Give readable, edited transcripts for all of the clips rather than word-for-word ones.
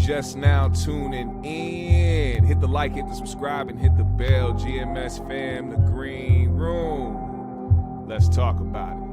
just now tuning in, hit the like, hit the subscribe, and hit the bell. GMS fam, the green room. Let's talk about it.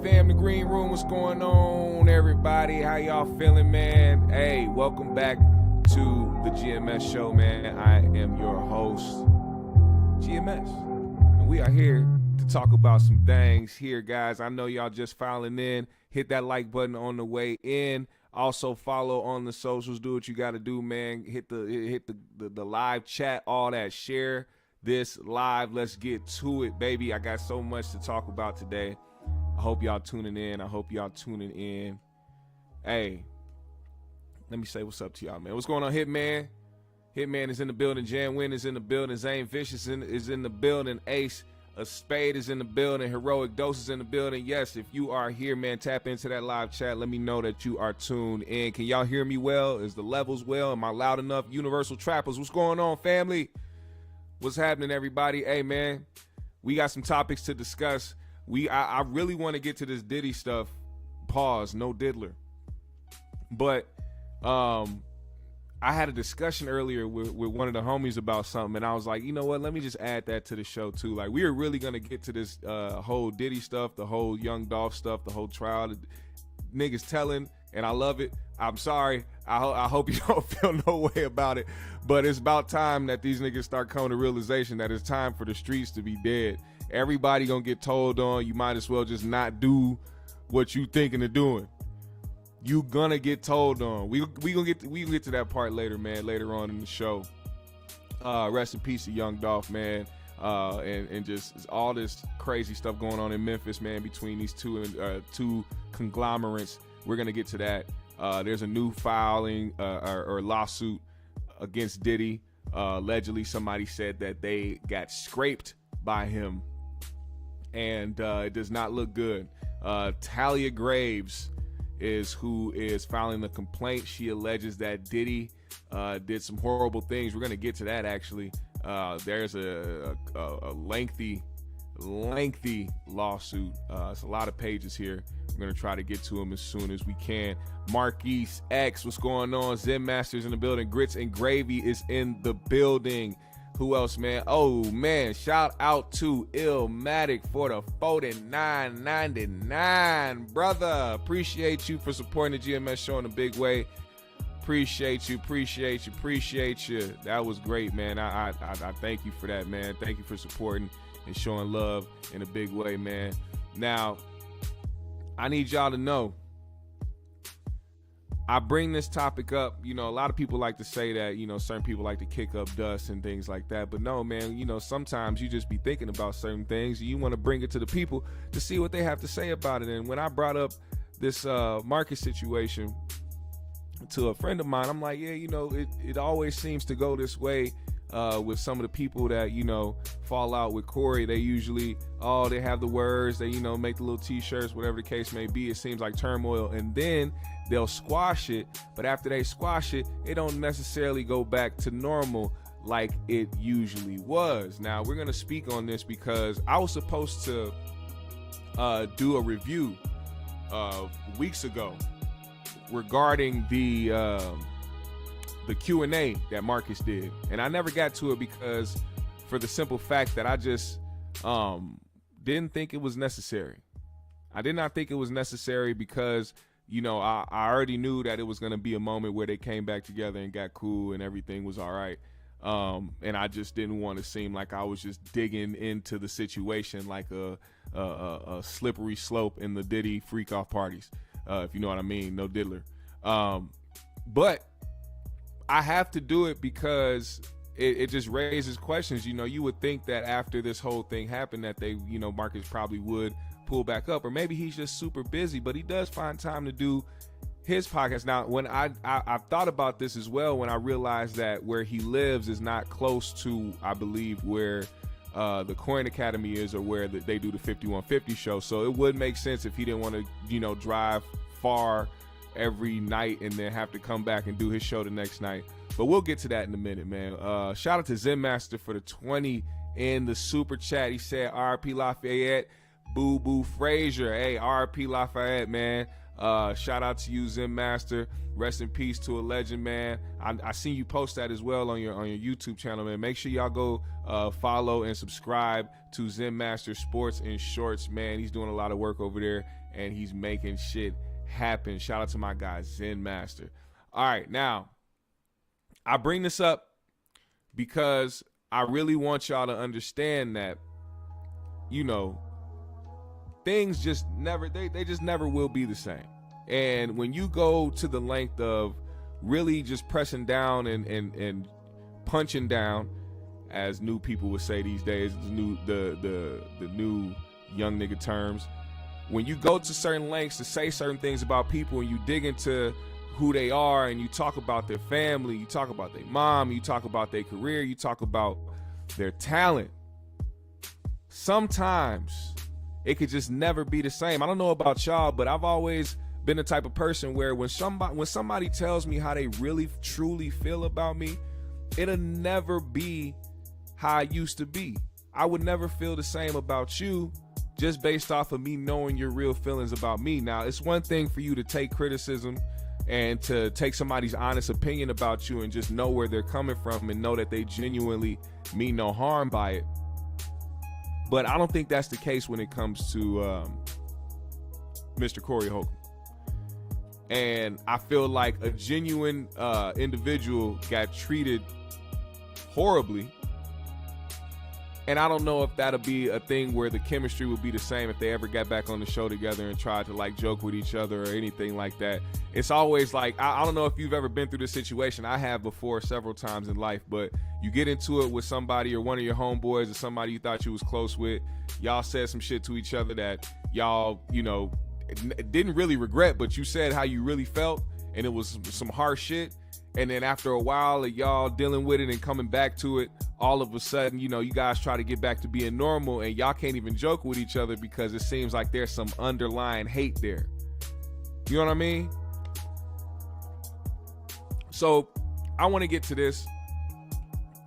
Fam, the green room, what's going on, everybody? How y'all feeling, man? Hey, welcome back to the GMS show, man. I am your host, GMS, and we are here to talk about some things here, guys. I know y'all just filing in. Hit that like button on the way in. Also follow on the socials. Do what you got to do, man. Hit the live chat, all that. Share this live. Let's get to it, baby. I got so much to talk about today. I hope y'all tuning in. Hey, let me say what's up to y'all, man. What's going on, Hitman? Hitman is in the building. Jan Wynn is in the building. Zane Vicious is in the building. Ace A Spade is in the building. Heroic Dose is in the building. Yes, if you are here, man, tap into that live chat. Let me know that you are tuned in. Can y'all hear me well? Is the levels well? Am I loud enough? Universal Trappers, what's going on, family? What's happening, everybody? Hey, man, we got some topics to discuss. I really want to get to this Diddy stuff. Pause, no diddler. But I had a discussion earlier with one of the homies about something, and I was like, you know what? Let me just add that to the show too. Like, we are really gonna get to this whole Diddy stuff, the whole Young Dolph stuff, the whole trial. Niggas telling, and I love it. I'm sorry. I hope you don't feel no way about it, but it's about time that these niggas start coming to realization that it's time for the streets to be dead. Everybody gonna get told on. You might as well just not do what you thinking of doing. You gonna get told on. We gonna get to that part later, man. Later on in the show. Rest in peace to Young Dolph, man. And just all this crazy stuff going on in Memphis, man. Between these two conglomerates, we're gonna get to that. There's a new filing or lawsuit against Diddy. Allegedly, somebody said that they got scraped by him. And it does not look good. Talia Graves is who is filing the complaint. She alleges that Diddy did some horrible things. We're going to get to that, actually. There's a lengthy lawsuit. It's a lot of pages here. We're going to try to get to them as soon as we can. Marquise X, what's going on? Zen Masters in the building. Grits and Gravy is in the building. Who else, man? Oh, man, shout out to Illmatic for the $49.99, brother. Appreciate you for supporting the GMS show in a big way. Appreciate you. That was great, man. I thank you for that, man. Thank you for supporting and showing love in a big way, man. Now, I need y'all to know, I bring this topic up, you know, a lot of people like to say that, you know, certain people like to kick up dust and things like that. But no, man, you know, sometimes you just be thinking about certain things and you want to bring it to the people to see what they have to say about it. And when I brought up this Marcus situation to a friend of mine, I'm like, yeah, you know, it always seems to go this way with some of the people that, you know, fall out with Corey. They usually, they have the words, they, you know, make the little t-shirts, whatever the case may be. It seems like turmoil, and then they'll squash it. But after they squash it, it don't necessarily go back to normal like it usually was. Now, we're going to speak on this because I was supposed to do a review weeks ago regarding the Q&A that Marcus did, and I never got to it because for the simple fact that I just didn't think it was necessary. I did not think it was necessary because, you know, I already knew that it was going to be a moment where they came back together and got cool and everything was all right. And I just didn't want to seem like I was just digging into the situation like a slippery slope in the Diddy freak off parties, if you know what I mean. No diddler. But I have to do it because it just raises questions. You know, you would think that after this whole thing happened that they, you know, Marcus probably would pull back up, or maybe he's just super busy, but he does find time to do his podcast. Now, when I've thought about this as well, when I realized that where he lives is not close to, I believe, where the Coin Academy is, or where they do the 5150 show. So it would make sense if he didn't want to, you know, drive far every night and then have to come back and do his show the next night. But we'll get to that in a minute, man. Shout out to Zen Master for the 20 in the super chat. He said, RP Lafayette, Boo Boo Frazier. Hey, RP Lafayette, man. Shout out to you, Zen Master. Rest in peace to a legend, man. I seen you post that as well on your YouTube channel, man. Make sure y'all go follow and subscribe to Zen Master Sports and Shorts, man. He's doing a lot of work over there and he's making shit happen. Shout out to my guy Zen Master. All right, now I bring this up because I really want y'all to understand that, you know, things just never, they just never will be the same. And when you go to the length of really just pressing down and punching down, as new people would say these days, the new young nigga terms, when you go to certain lengths to say certain things about people and you dig into who they are and you talk about their family, you talk about their mom, you talk about their career, you talk about their talent, sometimes it could just never be the same. I don't know about y'all, but I've always been the type of person where when somebody tells me how they really truly feel about me, it'll never be how I used to be. I would never feel the same about you just based off of me knowing your real feelings about me. Now, it's one thing for you to take criticism and to take somebody's honest opinion about you and just know where they're coming from and know that they genuinely mean no harm by it. But I don't think that's the case when it comes to Mr. Cory Holcomb. And I feel like a genuine individual got treated horribly. And I don't know if that'll be a thing where the chemistry would be the same if they ever got back on the show together and tried to like joke with each other or anything like that. It's always like, I don't know if you've ever been through this situation. I have before several times in life, but you get into it with somebody or one of your homeboys or somebody you thought you was close with. Y'all said some shit to each other that y'all, you know, didn't really regret, but you said how you really felt and it was some harsh shit. And then after a while of y'all dealing with it and coming back to it, all of a sudden, you know, you guys try to get back to being normal and y'all can't even joke with each other because it seems like there's some underlying hate there. You know what I mean? So I want to get to this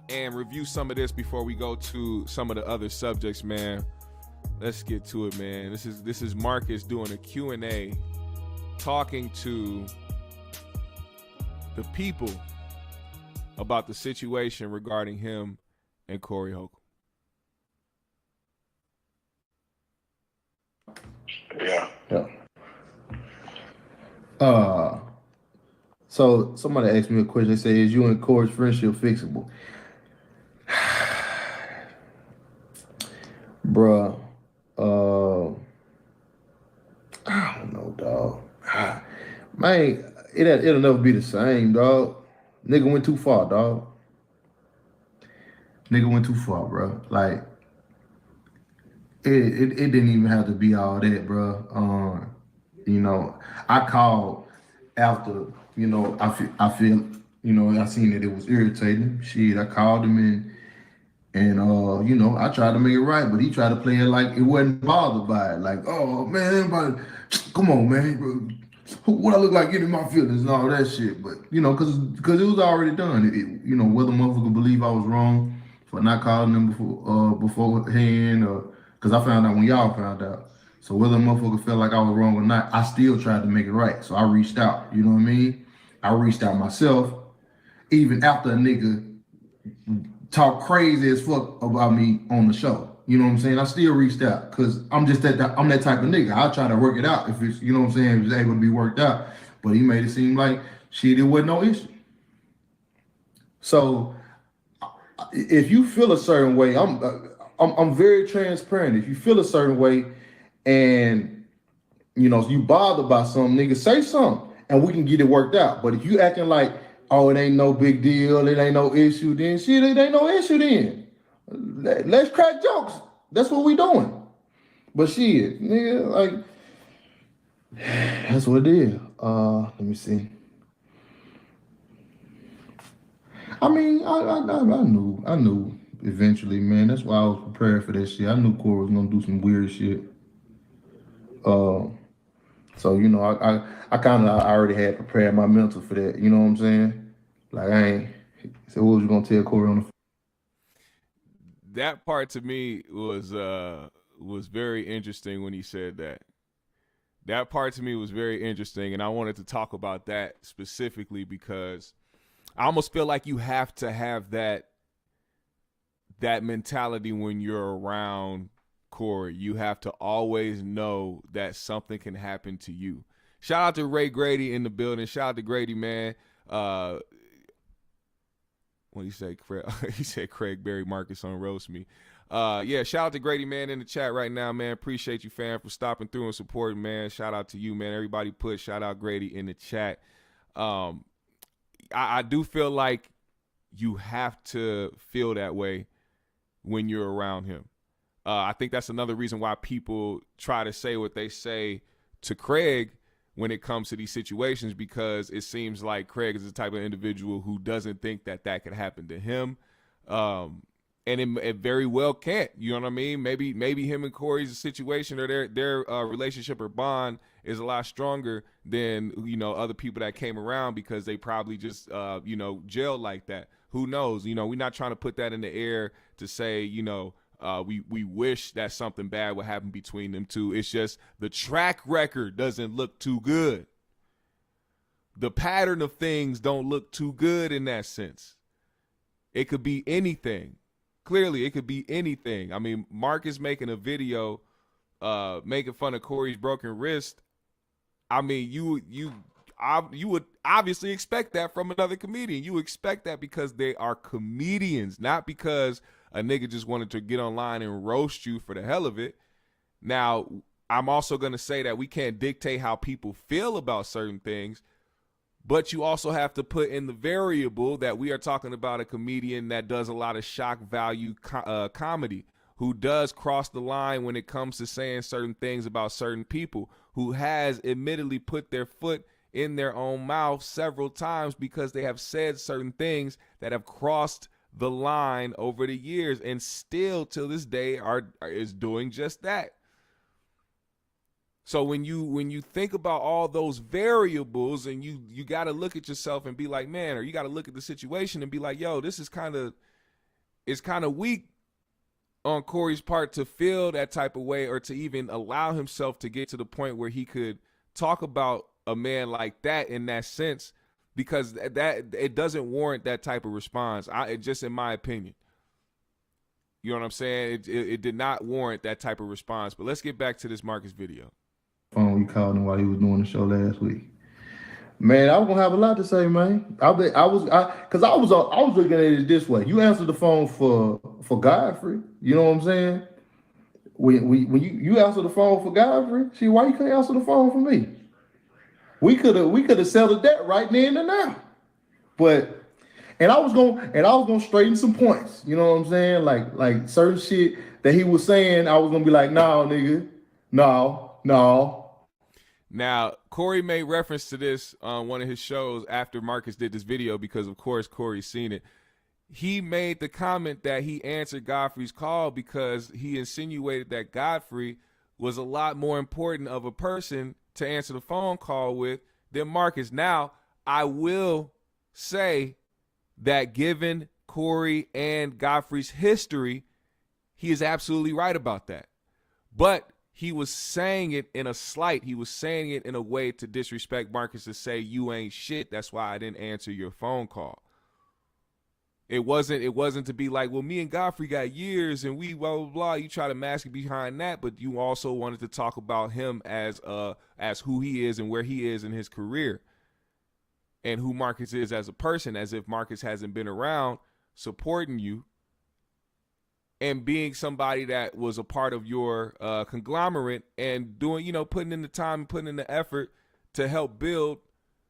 and review some of this before we go to some of the other subjects, man. Let's get to it, man. This is Marcus doing a Q&A, talking to the people about the situation regarding him and Cory Holcomb. Yeah. So somebody asked me a question. They say, "Is you and Cory's friendship fixable?" Bruh, I don't know, dog. Man, it'll never be the same, dog. Nigga went too far, dog. Nigga went too far, bro. Like it didn't even have to be all that, bro. You know, I called after, you know, I feel, you know, I seen that it was irritating. Shit, I called him and you know, I tried to make it right, but he tried to play it like it wasn't bothered by it. Like, oh man, everybody, come on, man, bro. What I look like getting my feelings and all that shit. But you know, cause it was already done. You know, whether motherfucker believe I was wrong for not calling them beforehand, or cause I found out when y'all found out. So whether motherfucker felt like I was wrong or not, I still tried to make it right. So I reached out. You know what I mean? I reached out myself, even after a nigga talk crazy as fuck about me on the show. You know what I'm saying? I still reached out because I'm that type of nigga. I'll try to work it out if it's, you know what I'm saying, if it's able to be worked out. But he made it seem like shit, it wasn't no issue. So if you feel a certain way, I'm very transparent. If you feel a certain way and you know you bothered by something, nigga, say something and we can get it worked out. But if you acting like, oh, it ain't no big deal, it ain't no issue, then shit, it ain't no issue then. Let's crack jokes. That's what we doing. But shit, nigga, like, that's what it is. Let me see. I mean, I knew eventually, man. That's why I was prepared for that shit. I knew Corey was gonna do some weird shit. So you know, I kind of already had prepared my mental for that. You know what I'm saying? Like I ain't. So what was you gonna tell Corey on the phone? That part to me was very interesting when he said that. That part to me was very interesting, and I wanted to talk about that specifically because I almost feel like you have to have that mentality when you're around Corey. You have to always know that something can happen to you. Shout out to Ray Grady in the building. Shout out to Grady, man. What he say? He said Craig Berry Marcus on roast me. Yeah, shout out to Grady, man, in the chat right now, man. Appreciate you, fam, for stopping through and supporting, man. Shout out to you, man. Everybody put shout out Grady in the chat. I do feel like you have to feel that way when you're around him. I think that's another reason why people try to say what they say to Craig when it comes to these situations, because it seems like Craig is the type of individual who doesn't think that could happen to him. And it very well can't, you know what I mean? Maybe him and Corey's situation or their relationship or bond is a lot stronger than, you know, other people that came around because they probably just, you know, jailed like that. Who knows? You know, we're not trying to put that in the air to say, you know, we wish that something bad would happen between them two. It's just the track record doesn't look too good. The pattern of things don't look too good in that sense. It could be anything. Clearly, it could be anything. I mean, Mark is making a video making fun of Corey's broken wrist. I mean, you would obviously expect that from another comedian. You expect that because they are comedians, not because a nigga just wanted to get online and roast you for the hell of it. Now, I'm also going to say that we can't dictate how people feel about certain things, but you also have to put in the variable that we are talking about a comedian that does a lot of shock value comedy, who does cross the line when it comes to saying certain things about certain people, who has admittedly put their foot in their own mouth several times because they have said certain things that have crossed the line over the years and still till this day is doing just that. So when you think about all those variables and you got to look at yourself and be like, man, or you got to look at the situation and be like, yo, this is kind of weak on Corey's part to feel that type of way or to even allow himself to get to the point where he could talk about a man like that in that sense, because that it doesn't warrant that type of response. Just in my opinion, you know what I'm saying? It did not warrant that type of response. But let's get back to this Marcus video. We called him while he was doing the show last week. Man, I was gonna have a lot to say, man. I was looking at it this way. You answered the phone for Godfrey. You know what I'm saying? When you answer the phone for Godfrey, see why you can't answer the phone for me? we could have settled that right then and now. But I was gonna straighten some points. You know what I'm saying? Like certain shit that he was saying, I was gonna be like, no, nigga, no. Now, Corey made reference to this on one of his shows after Marcus did this video because, of course, Corey's seen it. He made the comment that he answered Godfrey's call because he insinuated that Godfrey was a lot more important of a person to answer the phone call with than Marcus. Now, I will say that given Corey and Godfrey's history, he is absolutely right about that. But he was saying it in a slight. He was saying it in a way to disrespect Marcus, to say, you ain't shit. That's why I didn't answer your phone call. It wasn't to be like, well, me and Godfrey got years and we blah, blah, blah. You try to mask it behind that, but you also wanted to talk about him as who he is and where he is in his career and who Marcus is as a person, as if Marcus hasn't been around supporting you and being somebody that was a part of your conglomerate and doing, putting in the time and putting in the effort to help build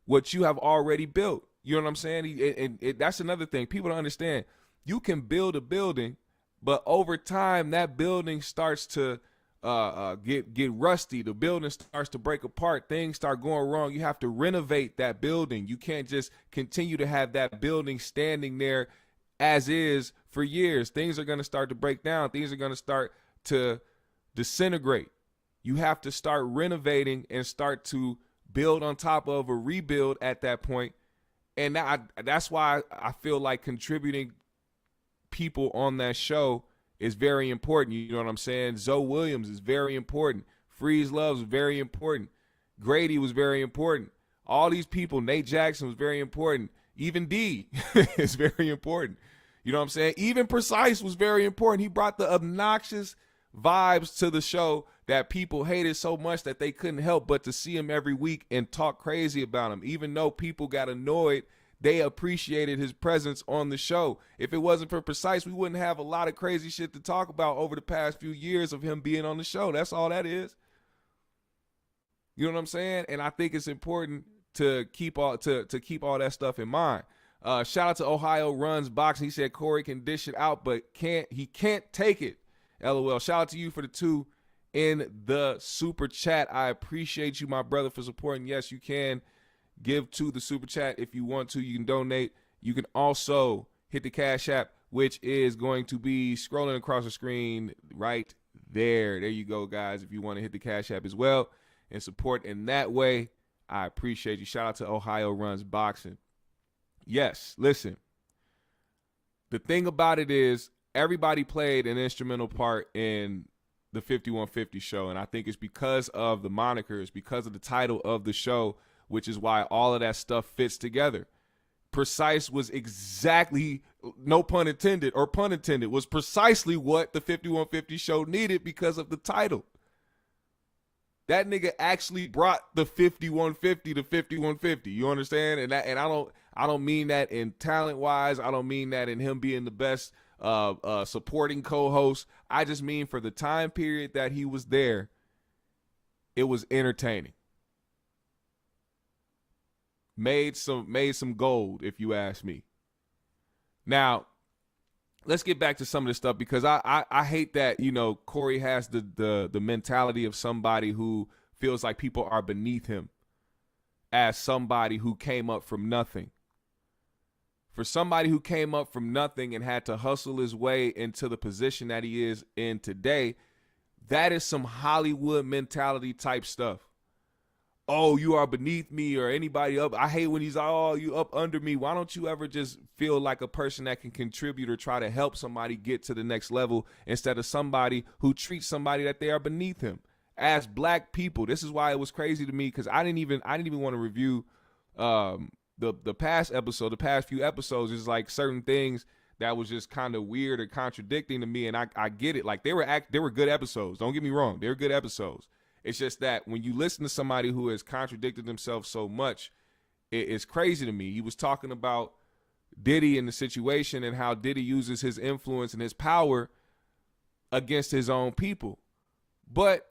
what you have already built. You know what I'm saying? That's another thing. People don't understand. You can build a building, but over time, that building starts to get rusty. The building starts to break apart. Things start going wrong. You have to renovate that building. You can't just continue to have that building standing there as is for years. Things are going to start to break down. Things are going to start to disintegrate. You have to start renovating and start to build on top of a rebuild at that point. And that's why I feel like contributing people on that show is very important. You know what I'm saying? Zoe Williams is very important. Freeze Love is very important. Grady was very important. All these people, Nate Jackson was very important. Even D is very important. You know what I'm saying? Even Precise was very important. He brought the obnoxious vibes to the show that people hated so much that they couldn't help but to see him every week and talk crazy about him. Even though people got annoyed, they appreciated his presence on the show. If it wasn't for Precise, we wouldn't have a lot of crazy shit to talk about over the past few years of him being on the show. That's all that is. You know what I'm saying? And I think it's important to keep all that stuff in mind. Shout out to Ohio Runs Boxing. He said Corey can dish it out, but he can't take it. LOL. Shout out to you for the 2 in the super chat. I appreciate you, my brother, for supporting. Yes, you can give to the super chat if you want to. You can donate. You can also hit the Cash App, which is going to be scrolling across the screen right there. There you go, guys. If you want to hit the Cash App as well and support in that way, I appreciate you. Shout out to Ohio Runs Boxing. Yes, listen. The thing about it is everybody played an instrumental part in the 5150 show, and I think it's because of the monikers, because of the title of the show, which is why all of that stuff fits together. Precise was exactly, no pun intended, or pun intended, was precisely what the 5150 show needed because of the title. That nigga actually brought the 5150 to 5150. You understand? And I don't mean that in talent wise. I don't mean that in him being the best supporting co-host. I just mean for the time period that he was there, it was entertaining. Made some gold, if you ask me. Now, let's get back to some of this stuff because I hate that, Corey has the mentality of somebody who feels like people are beneath him as somebody who came up from nothing. For somebody who came up from nothing and had to hustle his way into the position that he is in today, that is some Hollywood mentality type stuff. Oh, you are beneath me or anybody up. I hate when he's like, oh, you up under me. Why don't you ever just feel like a person that can contribute or try to help somebody get to the next level instead of somebody who treats somebody that they are beneath him? As black people, this is why it was crazy to me because I didn't even want to review the past episode. The past few episodes is like certain things that was just kind of weird or contradicting to me, and I get it. Like they were good episodes. Don't get me wrong, they were good episodes. It's just that when you listen to somebody who has contradicted themselves so much, it's crazy to me. He was talking about Diddy and the situation and how Diddy uses his influence and his power against his own people. But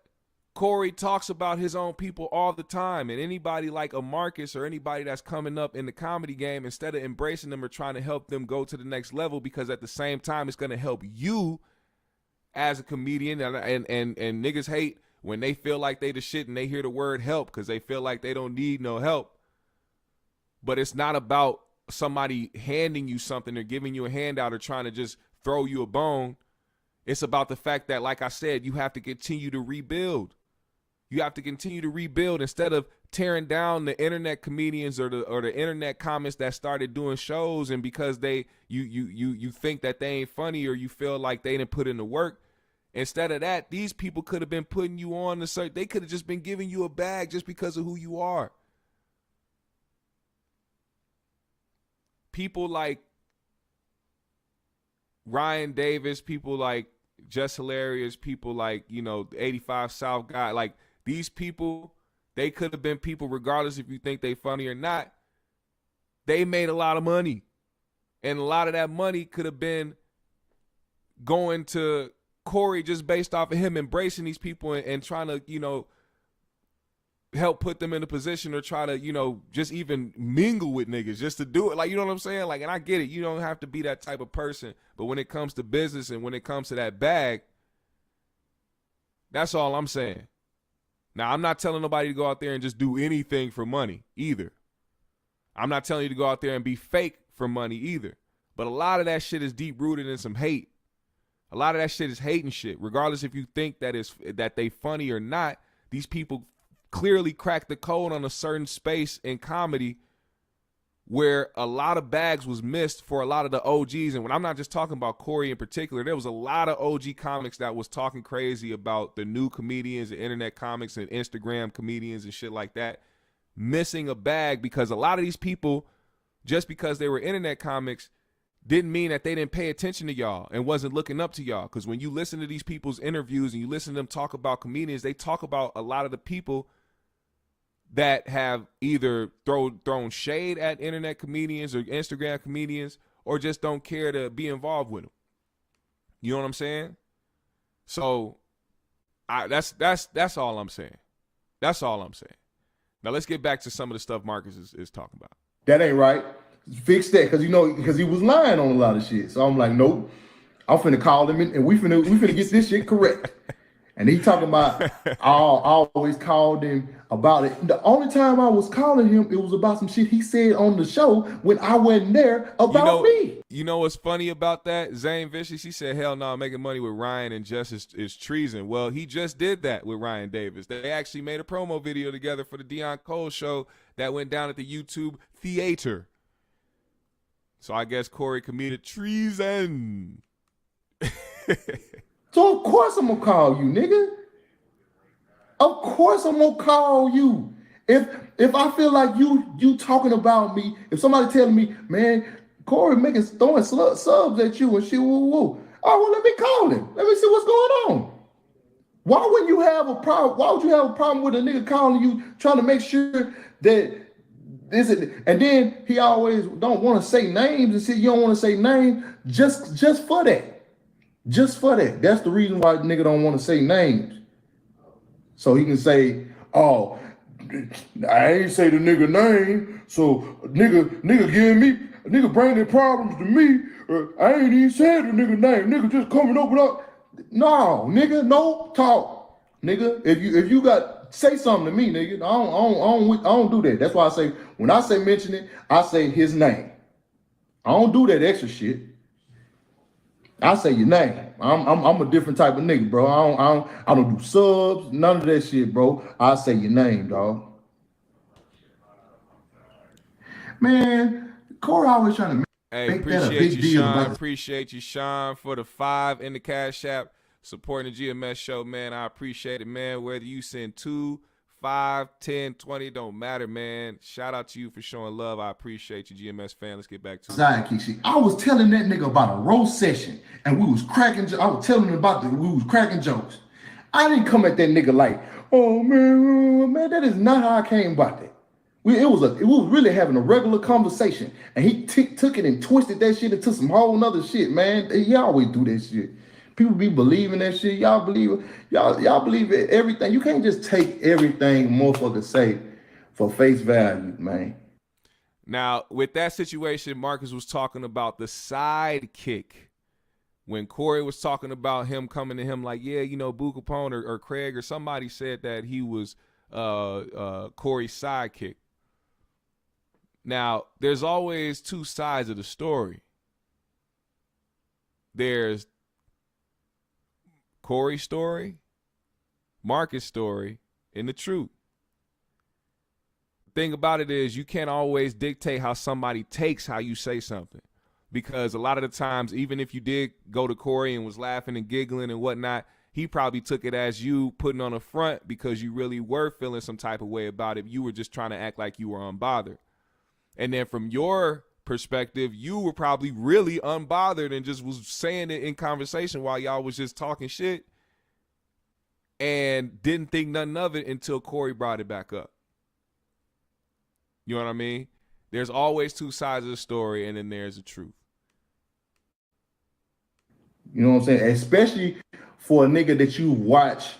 Corey talks about his own people all the time, and anybody like a Marcus or anybody that's coming up in the comedy game, instead of embracing them or trying to help them go to the next level, because at the same time it's going to help you as a comedian. And niggas hate when they feel like they the shit and they hear the word help because they feel like they don't need no help. But it's not about somebody handing you something or giving you a handout or trying to just throw you a bone. It's about the fact that, like I said, you have to continue to rebuild. You have to continue to rebuild instead of tearing down the internet comedians or the internet comics that started doing shows, and because you think that they ain't funny or you feel like they didn't put in the work. Instead of that, these people could have been putting you on the search. They could have just been giving you a bag just because of who you are. People like Ryan Davis, people like Just Hilarious, people like, 85 South guy, like these people, they could have been people, regardless if you think they funny or not. They made a lot of money. And a lot of that money could have been going to Corey just based off of him embracing these people and trying to, help put them in a position or try to, just even mingle with niggas just to do it. Like, you know what I'm saying? Like, and I get it. You don't have to be that type of person. But when it comes to business and when it comes to that bag, that's all I'm saying. Now, I'm not telling nobody to go out there and just do anything for money either. I'm not telling you to go out there and be fake for money either. But a lot of that shit is deep rooted in some hate. A lot of that shit is hating shit. Regardless if you think that they funny or not, these people clearly cracked the code on a certain space in comedy where a lot of bags was missed for a lot of the OGs. And when I'm not just talking about Corey in particular, there was a lot of OG comics that was talking crazy about the new comedians and internet comics and Instagram comedians and shit like that, missing a bag because a lot of these people, just because they were internet comics, didn't mean that they didn't pay attention to y'all and wasn't looking up to y'all. Because when you listen to these people's interviews and you listen to them talk about comedians, they talk about a lot of the people that have either thrown shade at internet comedians or Instagram comedians or just don't care to be involved with them. You know what I'm saying? So that's all I'm saying. That's all I'm saying. Now let's get back to some of the stuff Marcus is talking about. That ain't right. Fix that, because he was lying on a lot of shit. So I'm like, nope. I'm finna call him in and we finna get this shit correct. And he talking about I always called him about it. The only time I was calling him, it was about some shit he said on the show when I wasn't there about me. You know what's funny about that? Zane Vicious, he said, hell no, making money with Ryan and Jess is treason. Well, he just did that with Ryan Davis. They actually made a promo video together for the Dion Cole show that went down at the YouTube Theater. So I guess Corey committed treason. So of course I'm gonna call you, nigga. Of course I'm gonna call you. If I feel like you talking about me, if somebody telling me, man, Corey throwing subs at you and shit, woo. Oh, well, let me call him. Let me see what's going on. Why would you have a problem? Why would you have a problem with a nigga calling you, trying to make sure that this is, and then he always don't want to say names and shit. You don't want to say names just for that. Just for that. That's the reason why the nigga don't want to say names. So he can say, oh, I ain't say the nigga name, so nigga bringing problems to me. I ain't even said the nigga name. Nigga just coming up without. No, nigga, no talk. Nigga, if you got, say something to me, nigga. I don't do that. That's why I say, when I say mention it, I say his name. I don't do that extra shit. I say your name. I'm a different type of nigga, bro. I don't do subs, none of that shit, bro. I say your name, dog. Man, Corey always trying to make that a big deal. Appreciate you, Sean, for the 5 in the Cash App, supporting the GMS show, man. I appreciate it, man. Whether you send 2, 5, 10, 20, don't matter, man. Shout out to you for showing love. I appreciate you, GMS fan. Let's get back to it. Sidekick. I was telling that nigga about a roast session, and we was cracking. I was telling him about we was cracking jokes. I didn't come at that nigga like, oh man, that is not how I came about that. We was really having a regular conversation, and he took it and twisted that shit into some whole nother shit, man. He always do that shit. People be believing that shit. Y'all believe it, everything. You can't just take everything motherfuckers say for face value, man. Now, with that situation, Marcus was talking about the sidekick. When Corey was talking about him coming to him like, yeah, you know, Boo Capone or Craig or somebody said that he was Corey's sidekick. Now, there's always two sides of the story. There's Corey's story, Marcus' story, and the truth. The thing about it is you can't always dictate how somebody takes how you say something. Because a lot of the times, even if you did go to Corey and was laughing and giggling and whatnot, he probably took it as you putting on a front because you really were feeling some type of way about it. You were just trying to act like you were unbothered. And then from your perspective, you were probably really unbothered and just was saying it in conversation while y'all was just talking shit and didn't think nothing of it until Corey brought it back up. You know what I mean? There's always two sides of the story, and then there's the truth. You know what I'm saying? Especially for a nigga that you watch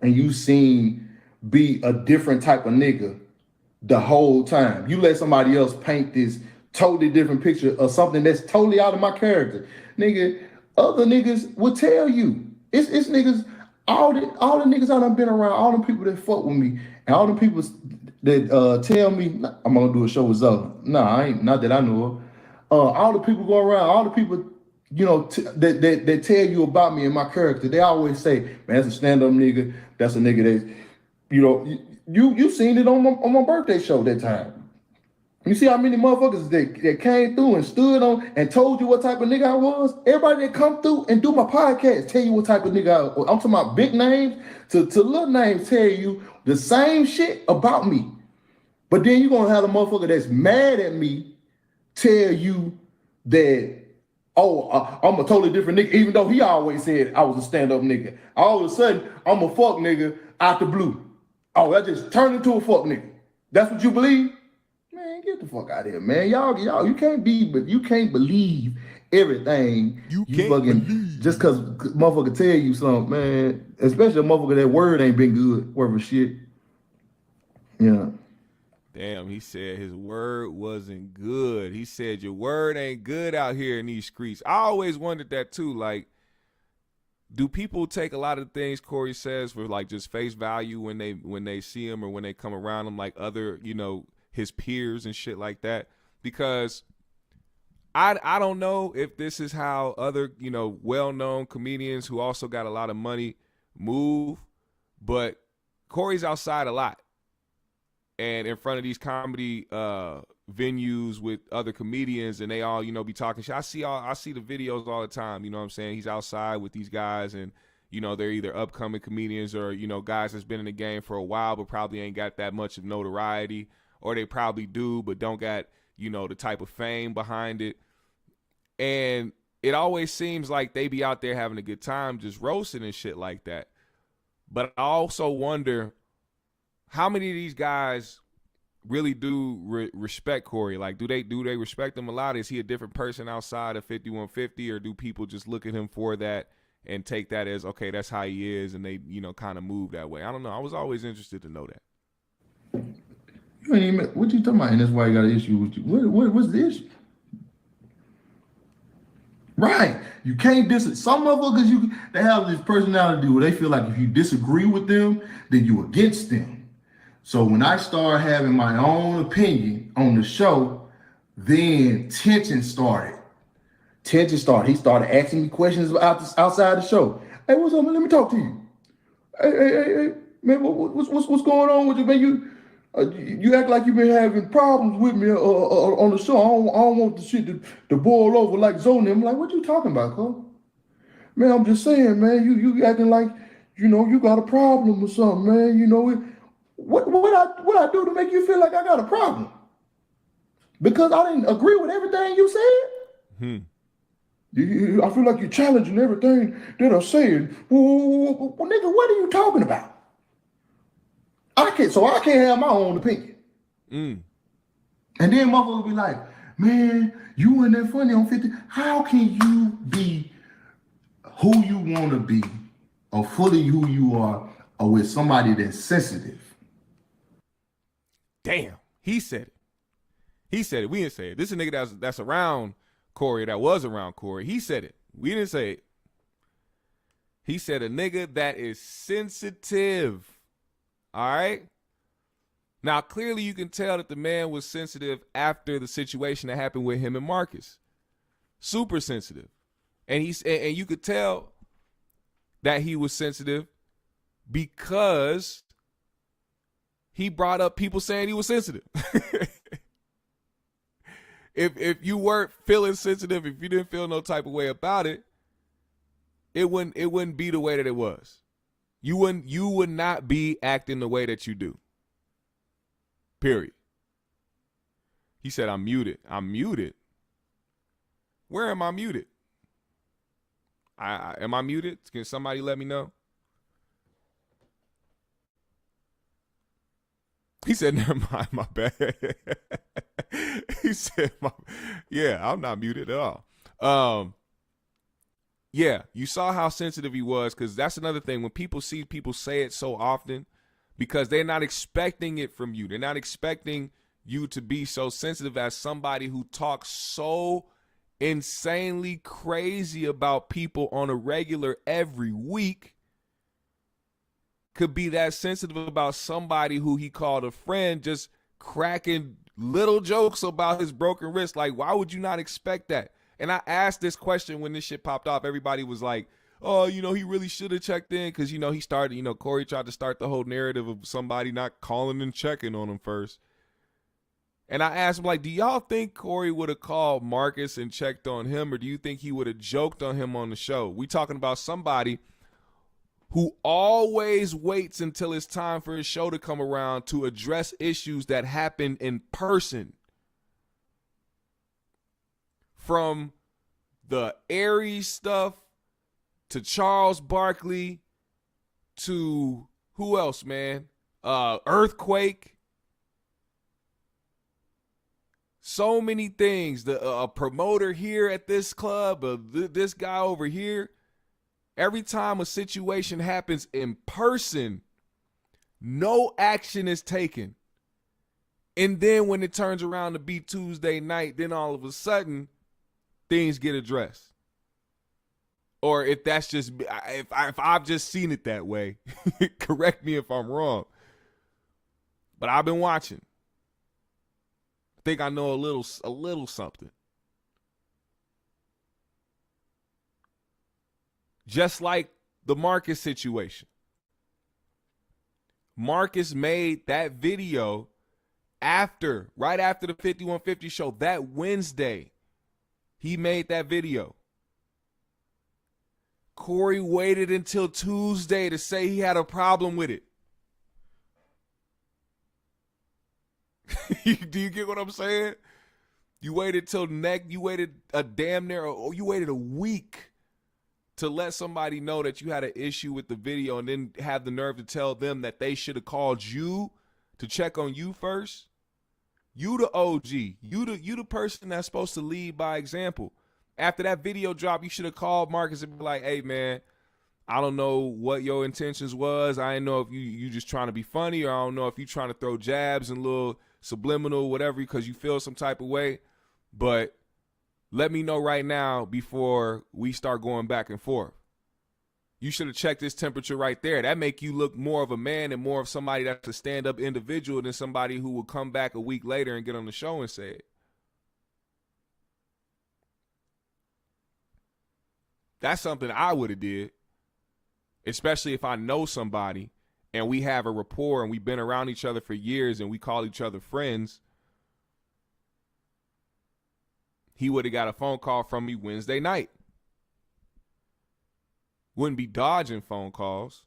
and you seen be a different type of nigga the whole time. You let somebody else paint this totally different picture of something that's totally out of my character. Nigga, other niggas will tell you. It's niggas, all the niggas I done been around, all the people that fuck with me, and all the people that tell me, I'm gonna do a show with Zoe. Nah, I ain't, not that I know of. All the people go around, all the people, you know, that tell you about me and my character, they always say, man, that's a stand-up nigga. That's a nigga that, you know, you seen it on my birthday show that time. You see how many motherfuckers that came through and stood on and told you what type of nigga I was? Everybody that come through and do my podcast tell you what type of nigga I was. I'm talking about big names to little names tell you the same shit about me. But then you're gonna have a motherfucker that's mad at me tell you that, I'm a totally different nigga, even though he always said I was a stand-up nigga. All of a sudden, I'm a fuck nigga out the blue. Oh, I just turned into a fuck nigga. That's what you believe? Man, get the fuck out of here, man. Y'all, you can't believe everything you fucking believe. Just cause motherfucker tell you something, man. Especially a motherfucker that word ain't been good, worth a shit. Yeah. Damn, he said his word wasn't good. He said your word ain't good out here in these streets. I always wondered that too. Like, do people take a lot of things Corey says for like just face value when they see him or when they come around him, like other, you know, his peers and shit like that? Because I don't know if this is how other, you know, well-known comedians who also got a lot of money move, but Corey's outside a lot. And in front of these comedy venues with other comedians, and they all, you know, be talking shit. I see the videos all the time. You know what I'm saying? He's outside with these guys, and you know they're either upcoming comedians or, you know, guys that's been in the game for a while but probably ain't got that much of notoriety, or they probably do but don't got, you know, the type of fame behind it. And it always seems like they be out there having a good time, just roasting and shit like that. But I also wonder, how many of these guys really do respect Corey? Like, do they respect him a lot? Is he a different person outside of 5150, or do people just look at him for that and take that as, okay, that's how he is, and they, you know, kind of move that way? I don't know. I was always interested to know that. You ain't even, what you talking about? And that's why you got an issue with you. What's the issue? Right. You can't some motherfuckers, they have this personality where they feel like if you disagree with them, then you against them. So when I started having my own opinion on the show, then tension started. He started asking me questions outside the show. Hey, what's up, man? Let me talk to you. Hey, man, what's going on with you, man? You act like you've been having problems with me on the show. I don't want the shit to boil over like Zoni. I'm like, what you talking about, Cole? Man, I'm just saying, man, you acting like, you know, you got a problem or something, man. You know, what I do to make you feel like I got a problem? Because I didn't agree with everything you said? I feel like you're challenging everything that I'm saying. Well, nigga, what are you talking about? I can't have my own opinion. And then motherfucker will be like, man, you ain't that funny on 50. How can you be who you want to be or fully who you are or with somebody that's sensitive. Damn, he said it. He said it. We didn't say it. This is a nigga that's around Corey, that was around Corey. He said it. We didn't say it. He said a nigga that is sensitive. All right? Now, clearly you can tell that the man was sensitive after the situation that happened with him and Marcus. Super sensitive. And you could tell that he was sensitive because he brought up people saying he was sensitive. If you weren't feeling sensitive, if you didn't feel no type of way about it, it wouldn't be the way that it was. You would not be acting the way that you do. Period. He said, I'm muted. I'm muted. Where am I muted? Am I muted? Can somebody let me know? He said, never mind, my bad. He said, yeah, I'm not muted at all. Yeah, you saw how sensitive he was, because that's another thing. When people see people say it so often, because they're not expecting it from you. They're not expecting you to be so sensitive as somebody who talks so insanely crazy about people on a regular every week could be that sensitive about somebody who he called a friend just cracking little jokes about his broken wrist. Like, why would you not expect that? And I asked this question when this shit popped off. Everybody was like, oh, he really should have checked in, because, he started, Corey tried to start the whole narrative of somebody not calling and checking on him first. And I asked him, like, do y'all think Corey would have called Marcus and checked on him, or do you think he would have joked on him on the show? We talking about somebody who always waits until it's time for his show to come around to address issues that happen in person. From the Aries stuff to Charles Barkley to who else, man? Earthquake. So many things. A promoter here at this club, this guy over here. Every time a situation happens in person, no action is taken. And then when it turns around to be Tuesday night, then all of a sudden, things get addressed. Or if that's just, if I've just seen it that way, correct me if I'm wrong. But I've been watching. I think I know a little something. Just like the Marcus situation. Marcus made that video right after the 5150 show, that Wednesday. He made that video. Corey waited until Tuesday to say he had a problem with it. Do you get what I'm saying? You waited you waited a damn near, or you waited a week to let somebody know that you had an issue with the video, and then have the nerve to tell them that they should have called you to check on you first. You the OG. You the person that's supposed to lead by example. After that video drop, you should have called Marcus and be like, hey, man, I don't know what your intentions was. I didn't know if you just trying to be funny, or I don't know if you trying to throw jabs and little subliminal whatever because you feel some type of way. But let me know right now before we start going back and forth. You should have checked this temperature right there. That make you look more of a man and more of somebody that's a stand-up individual than somebody who will come back a week later and get on the show and say it. That's something I would have did, especially if I know somebody and we have a rapport and we've been around each other for years and we call each other friends. He would have got a phone call from me Wednesday night. Wouldn't be dodging phone calls.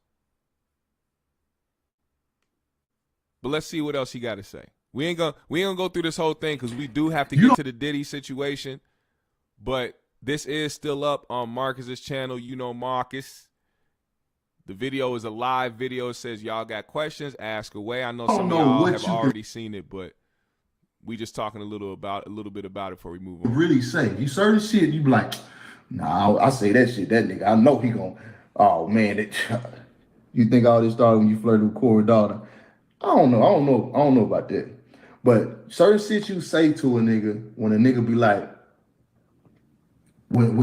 But let's see what else he got to say. We ain't gonna go through this whole thing because we do have to get to the Diddy situation. But this is still up on Marcus's channel, Youknowmaaacus. The video is a live video. It says y'all got questions, ask away. I know some of y'all have already seen it, but we just talking a little bit about it before we move on. Really say you certain shit, you be like, Nah, I say that shit. That nigga, I know he gon'. Oh man, you think all this started when you flirted with Corey's daughter? I don't know about that. But certain shit you say to a nigga when a nigga be like, when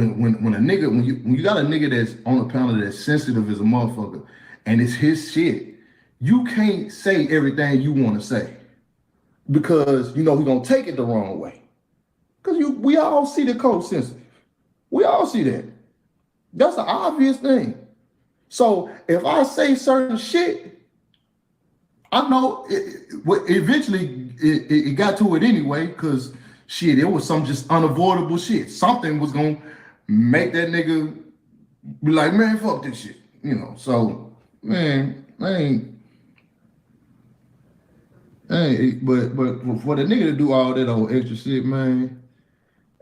you got a nigga that's on the panel that's sensitive as a motherfucker, and it's his shit, you can't say everything you want to say because you know he gonna take it the wrong way. Cause we all see the code sensitive. We all see that. That's an obvious thing. So if I say certain shit, I know eventually it got to it anyway, because shit, it was some just unavoidable shit. Something was gonna make that nigga be like, man, fuck this shit. You know, so man, I ain't but for the nigga to do all that old extra shit, man,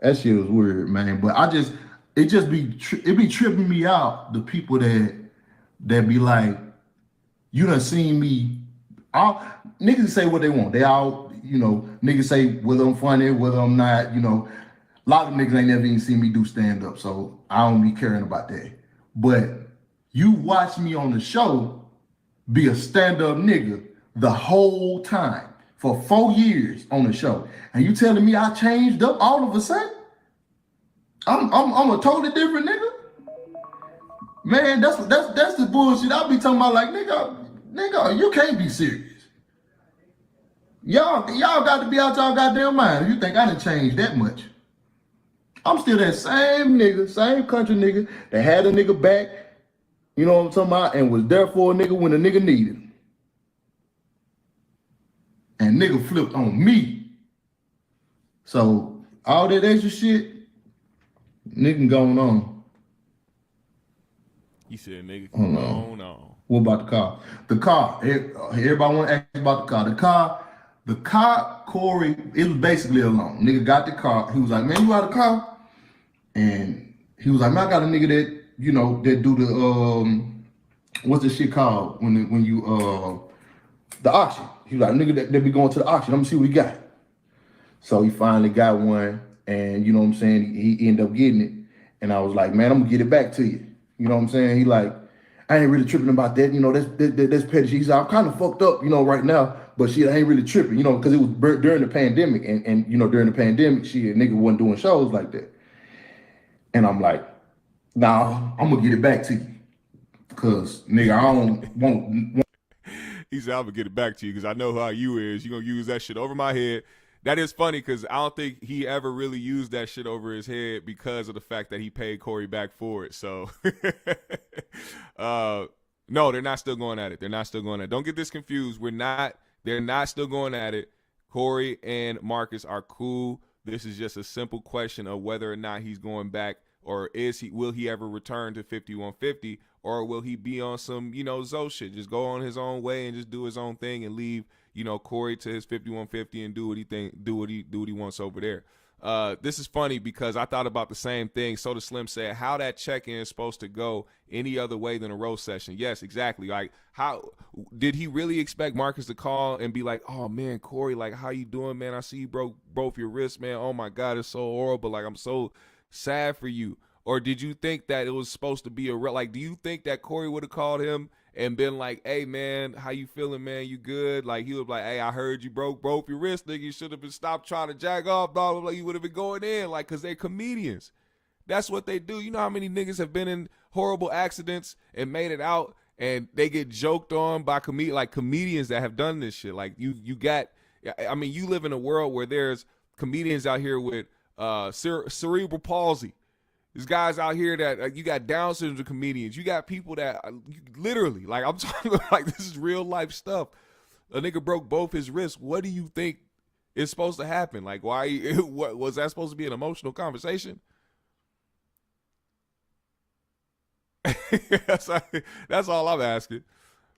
that shit was weird, man. But it be tripping me out, the people that be like, you done seen me. Niggas say what they want. They all, you know, niggas say whether I'm funny, whether I'm not, you know. A lot of niggas ain't never even seen me do stand-up, so I don't be caring about that. But you watch me on the show be a stand-up nigga the whole time for 4 years on the show, and you telling me I changed up all of a sudden? I'm a totally different nigga. Man, that's the bullshit I be talking about. Like, nigga, you can't be serious. Y'all got to be out y'all goddamn mind if you think I done changed that much. I'm still that same nigga, same country nigga that had a nigga back, you know what I'm talking about, and was there for a nigga when a nigga needed him. And nigga flipped on me. So all that extra shit, nigga going on. You said nigga going on. What about the car? The car. Everybody want to ask about the car. The car, Corey, it was basically a loan. Nigga got the car. He was like, man, you got a car? And he was like, man, I got a nigga that, you know, that do the, what's this shit called? When you, the auction. He was like, nigga that be going to the auction. I'm gonna see what he got. So he finally got one. And you know what I'm saying? He ended up getting it. And I was like, man, I'm gonna get it back to you. You know what I'm saying? He like, I ain't really tripping about that. You know, that's petty. He said, I'm kind of fucked up, you know, right now. But shit, I ain't really tripping, you know, because it was during the pandemic. And you know, during the pandemic, shit, nigga wasn't doing shows like that. And I'm like, nah, I'm going to get it back to you. Because, nigga, I don't want... He said, I'm going to get it back to you because I know how you is. You going to use that shit over my head. That is funny because I don't think he ever really used that shit over his head because of the fact that he paid Corey back for it. So, no, they're not still going at it. They're not still going at it. Don't get this confused. They're not still going at it. Corey and Marcus are cool. This is just a simple question of whether or not he's going back, or will he ever return to 5150, or will he be on some, you know, Zoe shit, just go on his own way and just do his own thing and leave, you know, Corey to his 5150 and do what he wants over there. This is funny because I thought about the same thing. Soda Slim said, how that check-in is supposed to go any other way than a roast session. Yes, exactly. Like, how did he really expect Marcus to call and be like, oh man, Corey, like, how you doing, man? I see you broke both your wrists, man. Oh my God, it's so horrible. Like, I'm so sad for you. Or did you think that it was supposed to be a real, like, do you think that Corey would have called him and been like, hey man, how you feeling, man? You good? Like, he was like, hey, I heard you broke both your wrists, nigga. You should have been stopped trying to jag off, blah, blah, blah. You would have been going in, like, because they're comedians. That's what they do. You know how many niggas have been in horrible accidents and made it out and they get joked on by comedians that have done this shit. Like, you got, I mean, you live in a world where there's comedians out here with cerebral palsy. There's guys out here that you got Down syndrome comedians. You got people that literally, like, I'm talking like, this is real life stuff. A nigga broke both his wrists. What do you think is supposed to happen? Like, why? What was that supposed to be an emotional conversation? That's all I'm asking.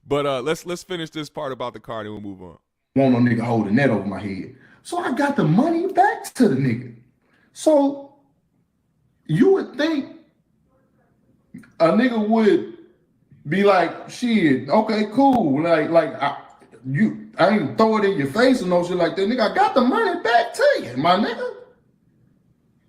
But let's finish this part about the car, then we'll move on. Want no nigga holding that over my head. So I got the money back to the nigga. So you would think a nigga would be like, shit, okay, cool. I ain't throw it in your face or no shit like that. Nigga, I got the money back to you, my nigga.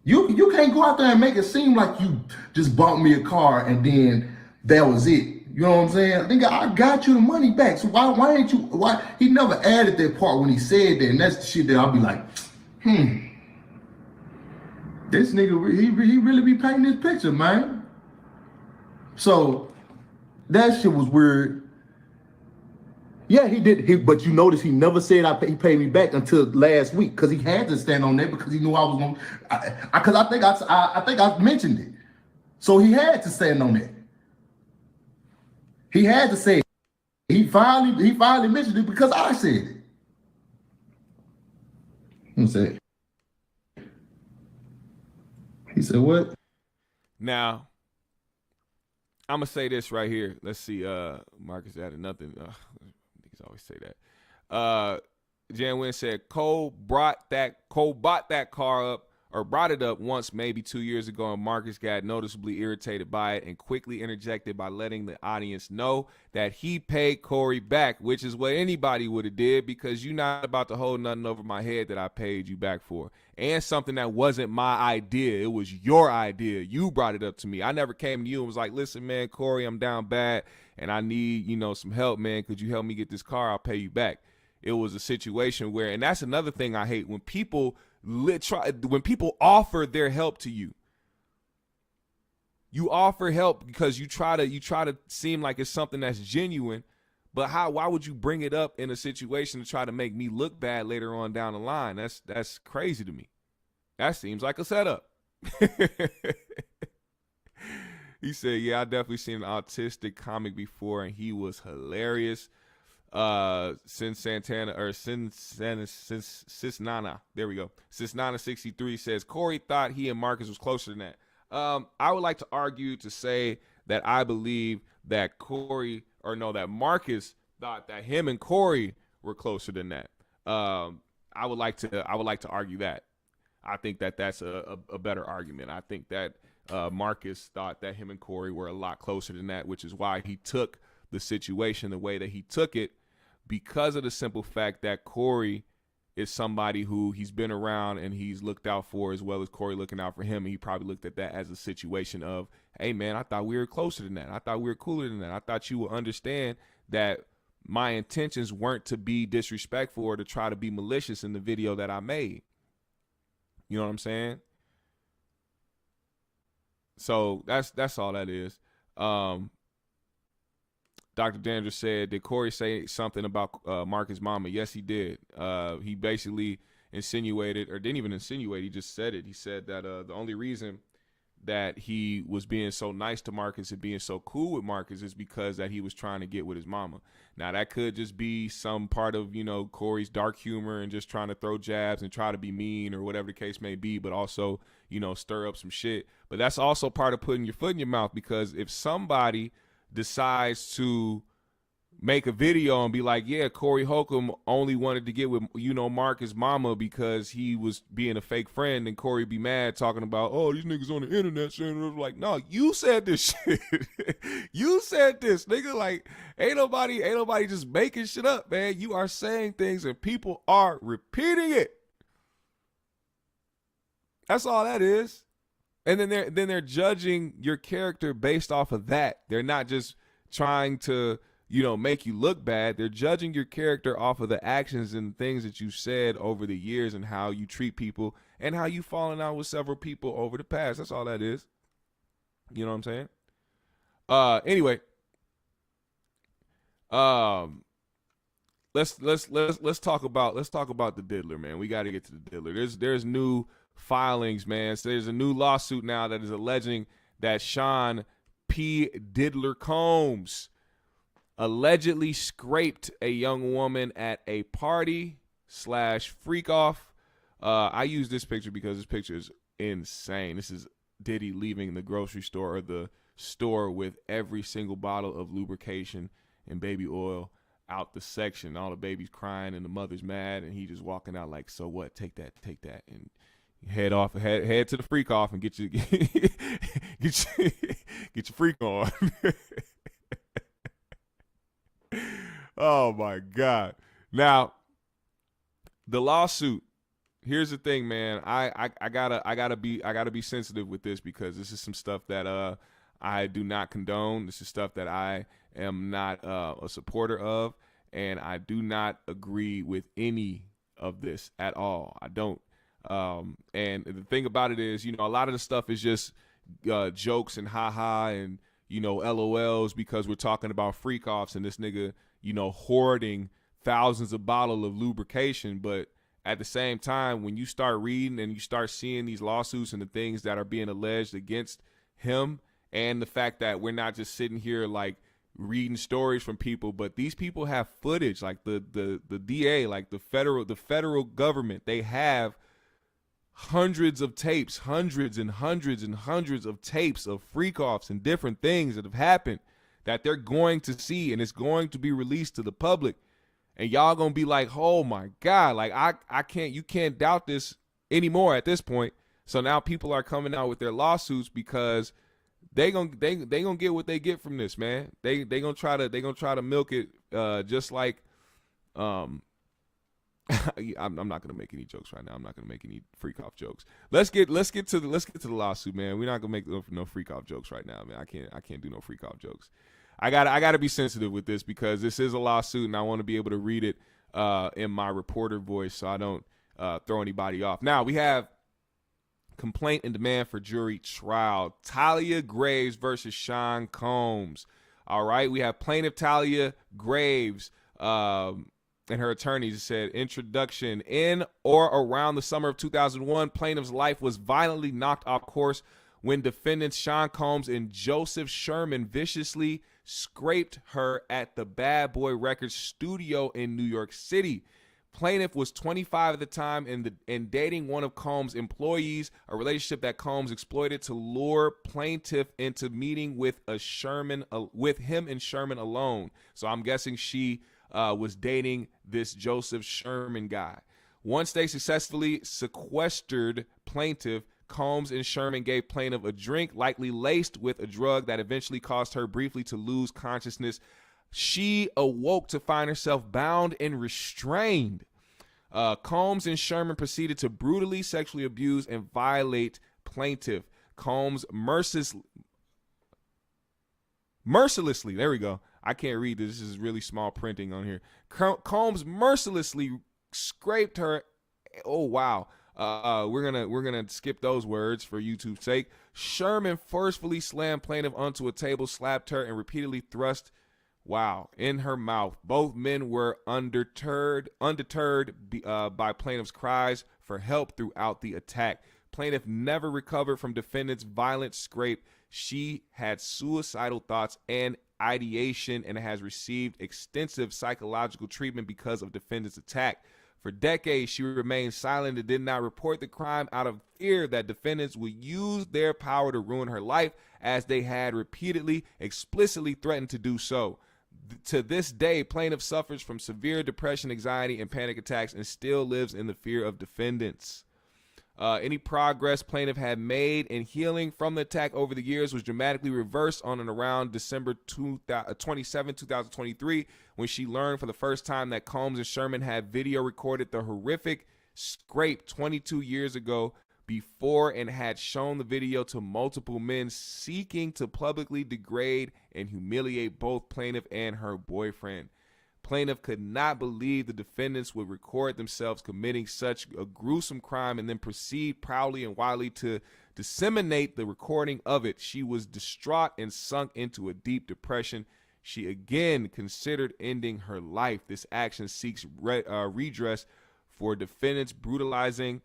You can't go out there and make it seem like you just bought me a car and then that was it. You know what I'm saying? Nigga, I got you the money back. So why ain't you? Why he never added that part when he said that? And that's the shit that I'll be like, this nigga he really be painting this picture, man. So that shit was weird. Yeah, he did. But you notice he never said he paid me back until last week because he had to stand on that because he knew I was going. Because I think I mentioned it, so he had to stand on that. He had to say it. He finally mentioned it because I said it. He said. He said what? Now, I'm gonna say this right here. Let's see. Marcus added nothing. Niggas always say that. Jan Wynn said Cole brought that car up or brought it up once, maybe 2 years ago, and Marcus got noticeably irritated by it and quickly interjected by letting the audience know that he paid Corey back, which is what anybody would have did because you're not about to hold nothing over my head that I paid you back for. And something that wasn't my idea. It was your idea. You brought it up to me. I never came to you and was like, listen, man, Corey, I'm down bad and I need, some help, man. Could you help me get this car? I'll pay you back. It was a situation where, and that's another thing I hate, when people offer their help to you. You offer help because you try to seem like it's something that's genuine, but why would you bring it up in a situation to try to make me look bad later on down the line? That's crazy to me. That seems like a setup. He said, yeah, I definitely seen an autistic comic before and he was hilarious. Cisnana, there we go. Cisnana63 says Corey thought he and Marcus was closer than that. I would like to argue to say that I believe that Marcus thought that him and Corey were closer than that. I would like to argue that. I think that that's a better argument. I think that Marcus thought that him and Corey were a lot closer than that, which is why he took the situation the way that he took it, because of the simple fact that Corey is somebody who he's been around and he's looked out for, as well as Corey looking out for him. And he probably looked at that as a situation of, hey, man, I thought we were closer than that. I thought we were cooler than that. I thought you would understand that my intentions weren't to be disrespectful or to try to be malicious in the video that I made. You know what I'm saying? So that's all that is. Dr. Dandridge said, did Corey say something about Marcus' mama? Yes, he did. He basically insinuated, or didn't even insinuate, he just said it. He said that the only reason that he was being so nice to Marcus and being so cool with Marcus is because that he was trying to get with his mama. Now, that could just be some part of, Corey's dark humor and just trying to throw jabs and try to be mean or whatever the case may be, but also, stir up some shit. But that's also part of putting your foot in your mouth, because if somebody decides to make a video and be like, yeah, Cory Holcomb only wanted to get with, Marcus' mama because he was being a fake friend, and Corey be mad talking about, oh, these niggas on the internet saying, like, no, you said this shit. You said this, nigga. Like, ain't nobody just making shit up, man. You are saying things and people are repeating it. That's all that is. And then they're judging your character based off of that. They're not just trying to, make you look bad. They're judging your character off of the actions and things that you said over the years and how you treat people and how you've fallen out with several people over the past. That's all that is. You know what I'm saying? Anyway, let's talk about the diddler, man. We got to get to the diddler. There's new filings, man. So there's a new lawsuit now that is alleging that Sean P. Diddler Combs allegedly scraped a young woman at a party / freak off. I use this picture because this picture is insane. This is Diddy leaving the grocery store or the store with every single bottle of lubrication and baby oil out the section. All the babies crying and the mother's mad, and he just walking out like, so what? Take that, and head to the freak off and get your freak on. Oh my God. Now, the lawsuit here's the thing, man. I gotta be sensitive with this because this is some stuff that I do not condone. This is stuff that I am not a supporter of, and I do not agree with any of this at all. I don't. And the thing about it is, a lot of the stuff is just jokes and haha and LOLs because we're talking about freak offs and this nigga hoarding thousands of bottles of lubrication. But at the same time, when you start reading and you start seeing these lawsuits and the things that are being alleged against him, and the fact that we're not just sitting here like reading stories from people, but these people have footage, like the DA, like the federal government, they have hundreds of tapes, hundreds and hundreds and hundreds of tapes of freak offs and different things that have happened that they're going to see, and it's going to be released to the public. And y'all gonna be like, oh my God, like you can't doubt this anymore at this point. So now people are coming out with their lawsuits because they gonna get what they get from this, man. They gonna try to milk it just like I'm not gonna make any jokes right now. I'm not gonna make any freak off jokes. Let's get to the lawsuit, man. We're not gonna make no freak off jokes right now, man. I can't do no freak off jokes. I gotta be sensitive with this because this is a lawsuit, and I want to be able to read it in my reporter voice so I don't throw anybody off. Now we have complaint and demand for jury trial. Talia Graves versus Sean Combs. All right, we have plaintiff Talia Graves and her attorneys said, introduction. In or around the summer of 2001, plaintiff's life was violently knocked off course when defendants Sean Combs and Joseph Sherman viciously scraped her at the Bad Boy Records studio in New York City. Plaintiff was 25 at the time and dating one of Combs' employees, a relationship that Combs exploited to lure plaintiff into meeting with him and Sherman alone. So I'm guessing she was dating this Joseph Sherman guy. Once they successfully sequestered plaintiff, Combs and Sherman gave plaintiff a drink likely laced with a drug that eventually caused her briefly to lose consciousness. She awoke to find herself bound and restrained. Combs and Sherman proceeded to brutally sexually abuse and violate plaintiff. Combs mercilessly, there we go. I can't read this. This is really small printing on here. Combs mercilessly scraped her. Oh, wow. We're gonna skip those words for YouTube's sake. Sherman forcefully slammed plaintiff onto a table, slapped her, and repeatedly thrust, in her mouth. Both men were undeterred by plaintiff's cries for help throughout the attack. Plaintiff never recovered from defendant's violent scrape. She had suicidal thoughts and ideation and has received extensive psychological treatment because of defendant's attack. For decades, she remained silent and did not report the crime out of fear that defendants would use their power to ruin her life, as they had repeatedly, explicitly threatened to do so. To this day, plaintiff suffers from severe depression, anxiety, and panic attacks and still lives in the fear of defendants. Any progress plaintiff had made in healing from the attack over the years was dramatically reversed on and around December 27, 2023, when she learned for the first time that Combs and Sherman had video recorded the horrific scrape 22 years ago before and had shown the video to multiple men seeking to publicly degrade and humiliate both plaintiff and her boyfriend. Plaintiff could not believe the defendants would record themselves committing such a gruesome crime and then proceed proudly and wildly to disseminate the recording of it. She was distraught and sunk into a deep depression. She again considered ending her life. This action seeks redress for defendants brutalizing,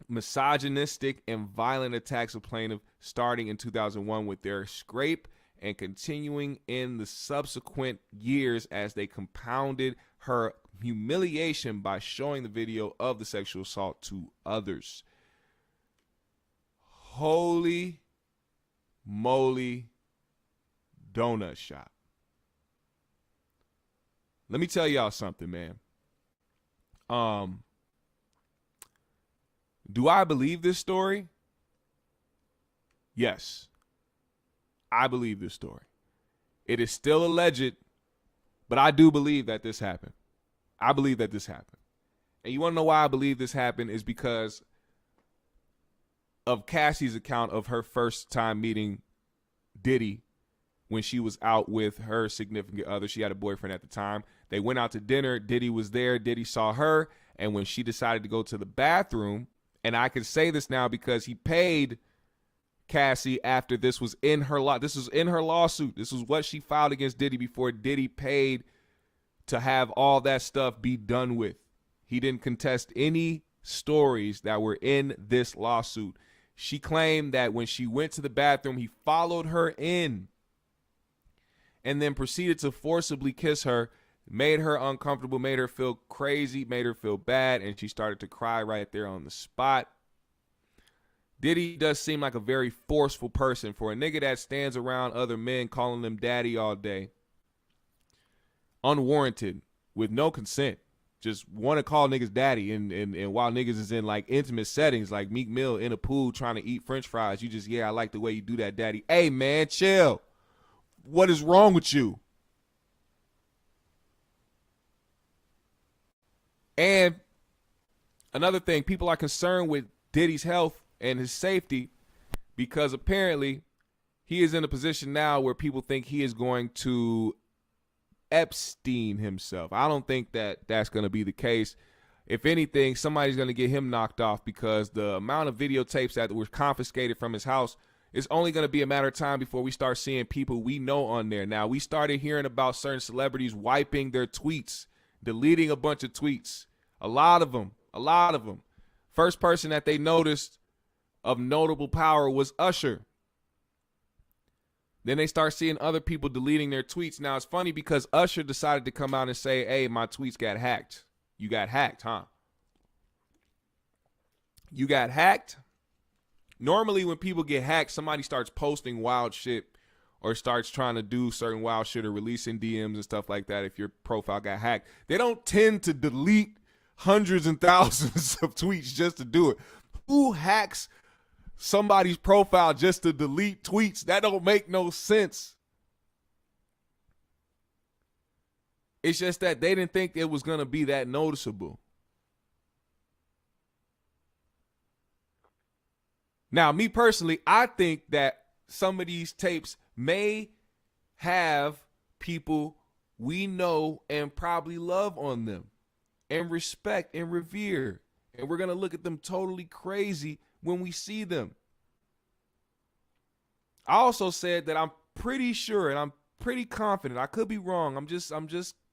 misogynistic, and violent attacks of plaintiff starting in 2001 with their scrape and continuing in the subsequent years as they compounded her humiliation by showing the video of the sexual assault to others. Holy moly donut shop. Let me tell y'all something, man. Do I believe this story? Yes. I believe this story. It is still alleged, but I do believe that this happened. I believe that this happened. And you want to know why I believe this happened is because of Cassie's account of her first time meeting Diddy when she was out with her significant other. She had a boyfriend at the time. They went out to dinner. Diddy was there. Diddy saw her. And when she decided to go to the bathroom, and I can say this now because he paid Cassie after this was in her this was in her lawsuit. This was what she filed against Diddy before Diddy paid to have all that stuff be done with. He didn't contest any stories that were in this lawsuit. She claimed that when she went to the bathroom, he followed her in and then proceeded to forcibly kiss her, made her uncomfortable, made her feel crazy, made her feel bad, and she started to cry right there on the spot. Diddy does seem like a very forceful person for a nigga that stands around other men calling them daddy all day. Unwarranted, with no consent. Just want to call niggas daddy, and while niggas is in like intimate settings, like Meek Mill in a pool trying to eat french fries, you just, yeah, I like the way you do that, daddy. Hey, man, chill. What is wrong with you? And another thing, people are concerned with Diddy's health and his safety because apparently he is in a position now where people think he is going to Epstein himself. I don't think that that's going to be the case. If anything, somebody's going to get him knocked off because the amount of videotapes that were confiscated from his house, it's only going to be a matter of time before we start seeing people we know on there. Now, we started hearing about certain celebrities wiping their tweets, deleting a bunch of tweets. A lot of them. First person that they noticed of notable power was Usher. Then they start seeing other people deleting their tweets. Now, it's funny because Usher decided to come out and say, hey, my tweets got hacked. You got hacked, huh? You got hacked? Normally, when people get hacked, somebody starts posting wild shit or starts trying to do certain wild shit or releasing DMs and stuff like that if your profile got hacked. They don't tend to delete hundreds and thousands of tweets just to do it. Who hacks somebody's profile just to delete tweets? That don't make no sense. It's just that they didn't think it was going to be that noticeable. Now, me personally, I think that some of these tapes may have people we know and probably love on them and respect and revere. And we're going to look at them totally crazy when we see them. I also said that I'm pretty sure and I'm pretty confident. I could be wrong. I'm just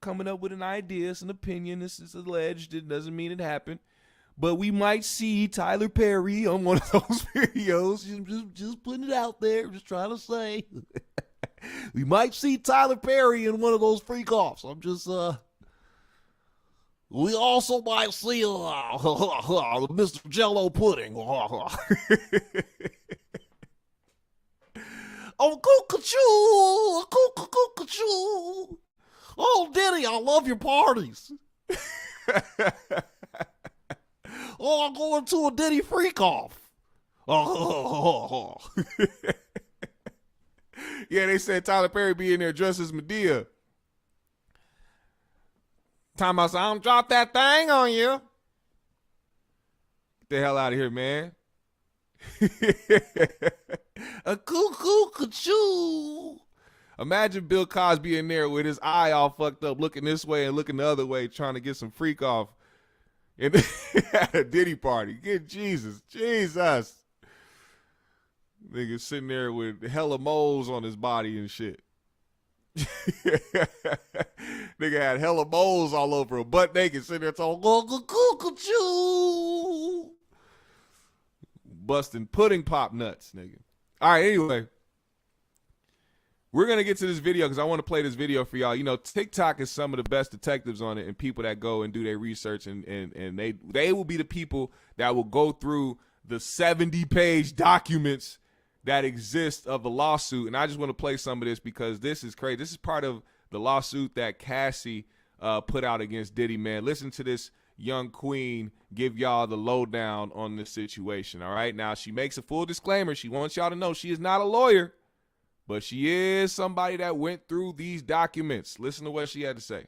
coming up with an idea. It's an opinion. This is alleged. It doesn't mean it happened. But we might see Tyler Perry on one of those videos. Just putting it out there. Just trying to say. We might see Tyler Perry in one of those freak offs. I'm just, we also might see Mr. Jello Pudding. Oh, cuckoo-choo. Oh, Diddy, I love your parties. Oh, I'm going to a Diddy freak off. Oh. Yeah, they said Tyler Perry be in there dressed as Medea. Time I said, I don't drop that thing on you. Get the hell out of here, man. A cuckoo-choo. Imagine Bill Cosby in there with his eye all fucked up, looking this way and looking the other way, trying to get some freak off. And at a Diddy party. Good Jesus. Nigga sitting there with hella moles on his body and shit. Nigga had hella moles all over him, butt naked, sitting there talking, cuckoo-choo. Busting pudding pop nuts, nigga. All right, anyway. We're going to get to this video because I want to play this video for y'all. You know, TikTok is some of the best detectives on it and people that go and do their research, and they will be the people that will go through the 70-page documents that exist of the lawsuit. And I just want to play some of this because this is crazy. This is part of the lawsuit that Cassie put out against Diddy, man. Listen to this young queen give y'all the lowdown on this situation, all right? Now, she makes a full disclaimer. She wants y'all to know she is not a lawyer. But she is somebody that went through these documents. Listen to what she had to say.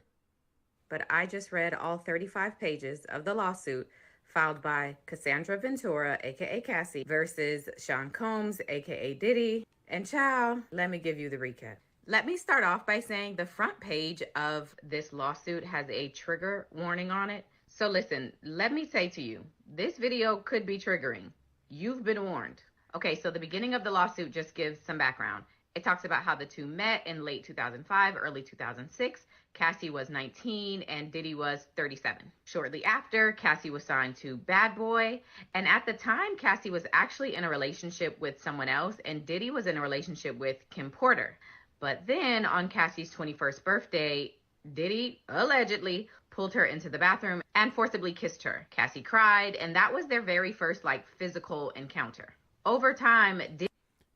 but I just read all 35 pages of the lawsuit filed by Cassandra Ventura, aka Cassie, versus Sean Combs, aka Diddy. And ciao, let me give you the recap. Let me start off by saying the front page of this lawsuit has a trigger warning on it. So listen, let me say to you, this video could be triggering. You've been warned. Okay, so the beginning of the lawsuit just gives some background. It talks about how the two met in late 2005, early 2006. Cassie was 19 and Diddy was 37. Shortly after, Cassie was signed to Bad Boy. And at the time, Cassie was actually in a relationship with someone else, and Diddy was in a relationship with Kim Porter. But then on Cassie's 21st birthday, Diddy allegedly pulled her into the bathroom and forcibly kissed her. Cassie cried, and that was their very first physical encounter. Over time,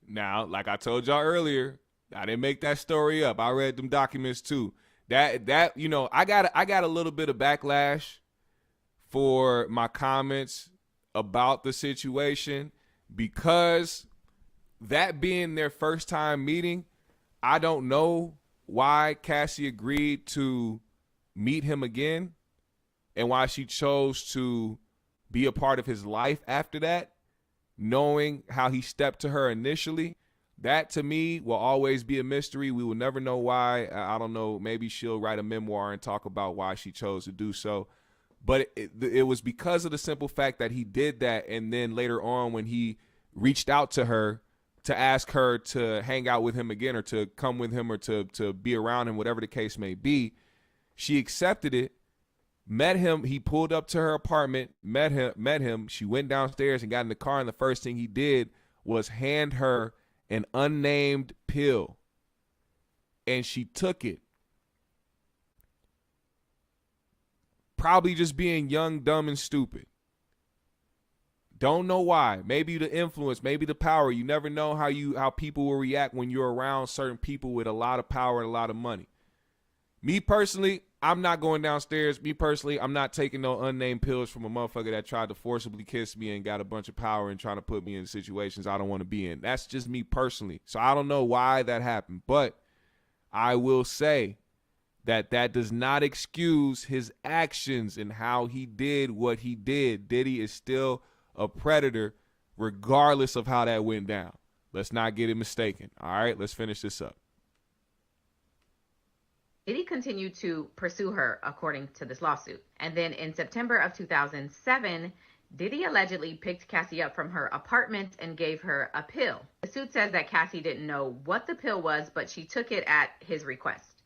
Now, like I told y'all earlier, I didn't make that story up. I read them documents too. That you know, I got a little bit of backlash for my comments about the situation because that being their first time meeting, I don't know why Cassie agreed to meet him again and why she chose to be a part of his life after that, knowing how he stepped to her initially. That to me will always be a mystery. We will never know why. I don't know. Maybe she'll write a memoir and talk about why she chose to do so. But it was because of the simple fact that he did that. And then later on when he reached out to her to ask her to hang out with him again or to come with him or to be around him, whatever the case may be, she accepted it, met him. He pulled up to her apartment, met him. She went downstairs and got in the car. And the first thing he did was hand her an unnamed pill. And she took it. Probably just being young, dumb, and stupid. Don't know why. Maybe the influence, maybe the power. You never know how people will react when you're around certain people with a lot of power and a lot of money. Me personally, I'm not going downstairs. Me personally, I'm not taking no unnamed pills from a motherfucker that tried to forcibly kiss me and got a bunch of power and trying to put me in situations I don't want to be in. That's just me personally. So I don't know why that happened, but I will say that does not excuse his actions and how he did what he did. Diddy is still a predator regardless of how that went down. Let's not get it mistaken. All right, let's finish this up. Diddy continued to pursue her, according to this lawsuit. And then in September of 2007, Diddy allegedly picked Cassie up from her apartment and gave her a pill. The suit says that Cassie didn't know what the pill was, but she took it at his request.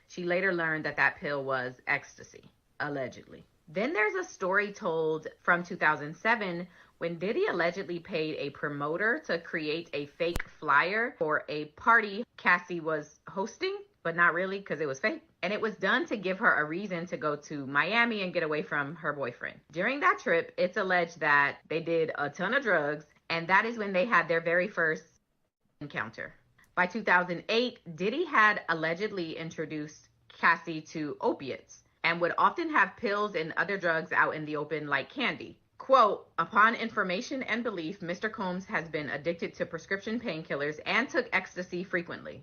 She later learned that pill was ecstasy, allegedly. Then there's a story told from 2007 when Diddy allegedly paid a promoter to create a fake flyer for a party Cassie was hosting, but not really because it was fake. And it was done to give her a reason to go to Miami and get away from her boyfriend. During that trip, it's alleged that they did a ton of drugs, and that is when they had their very first encounter. By 2008, Diddy had allegedly introduced Cassie to opiates and would often have pills and other drugs out in the open like candy. Quote, upon information and belief, Mr. Combs has been addicted to prescription painkillers and took ecstasy frequently.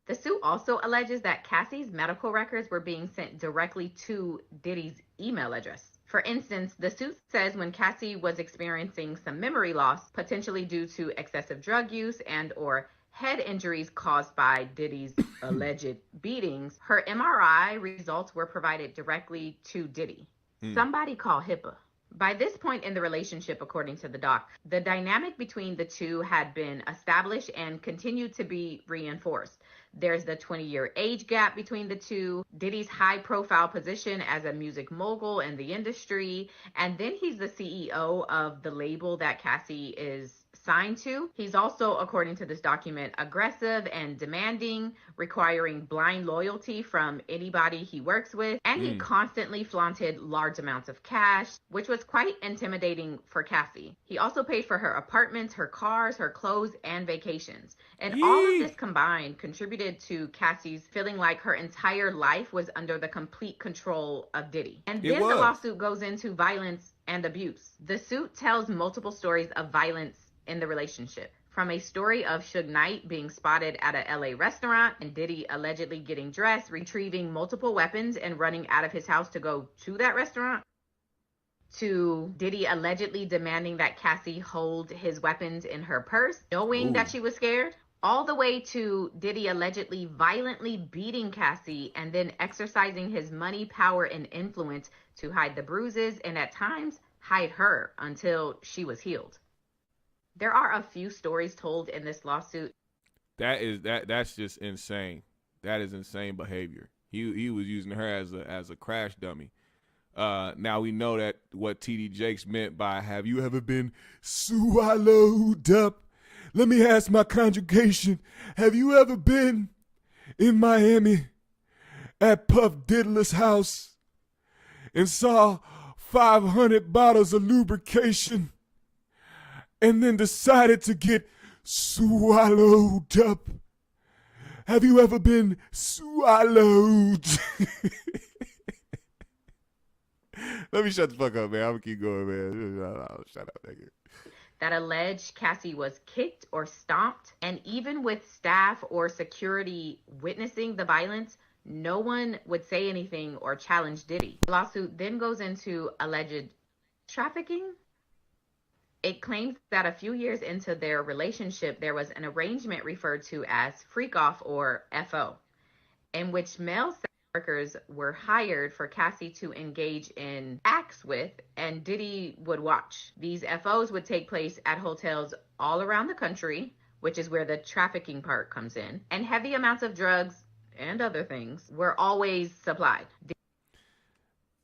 The suit also alleges that Cassie's medical records were being sent directly to Diddy's email address. For instance, the suit says when Cassie was experiencing some memory loss, potentially due to excessive drug use and or head injuries caused by Diddy's alleged beatings, her MRI results were provided directly to Diddy. Somebody call HIPAA. By this point in the relationship, according to the doc, the dynamic between the two had been established and continued to be reinforced. There's the 20-year age gap between the two, Diddy's high-profile position as a music mogul in the industry, and then he's the CEO of the label that Cassie is signed to. He's also, according to this document, aggressive and demanding, requiring blind loyalty from anybody he works with, and he constantly flaunted large amounts of cash, which was quite intimidating for Cassie. He also paid for her apartments, her cars, her clothes, and vacations. And all of this combined contributed to Cassie's feeling like her entire life was under the complete control of Diddy. And then the lawsuit goes into violence and abuse. The suit tells multiple stories of violence in the relationship. From a story of Suge Knight being spotted at a LA restaurant and Diddy allegedly getting dressed, retrieving multiple weapons, and running out of his house to go to that restaurant, to Diddy allegedly demanding that Cassie hold his weapons in her purse, knowing that she was scared, all the way to Diddy allegedly violently beating Cassie and then exercising his money, power, and influence to hide the bruises and at times hide her until she was healed. There are a few stories told in this lawsuit. That's just insane. That is insane behavior. He was using her as a crash dummy. Now we know that what TD Jakes meant by "have you ever been swallowed up?" Let me ask my congregation, have you ever been in Miami at Puff Diddler's house and saw 500 bottles of lubrication and then decided to get swallowed up? Have you ever been swallowed? Let me shut the fuck up, man. I'm gonna keep going, man. Shut up, nigga. That alleged Cassie was kicked or stomped, and even with staff or security witnessing the violence, no one would say anything or challenge Diddy. The lawsuit then goes into alleged trafficking. It claims that a few years into their relationship, there was an arrangement referred to as freak off or FO, in which male sex workers were hired for Cassie to engage in acts with, and Diddy would watch. These FOs would take place at hotels all around the country, which is where the trafficking part comes in, and heavy amounts of drugs and other things were always supplied.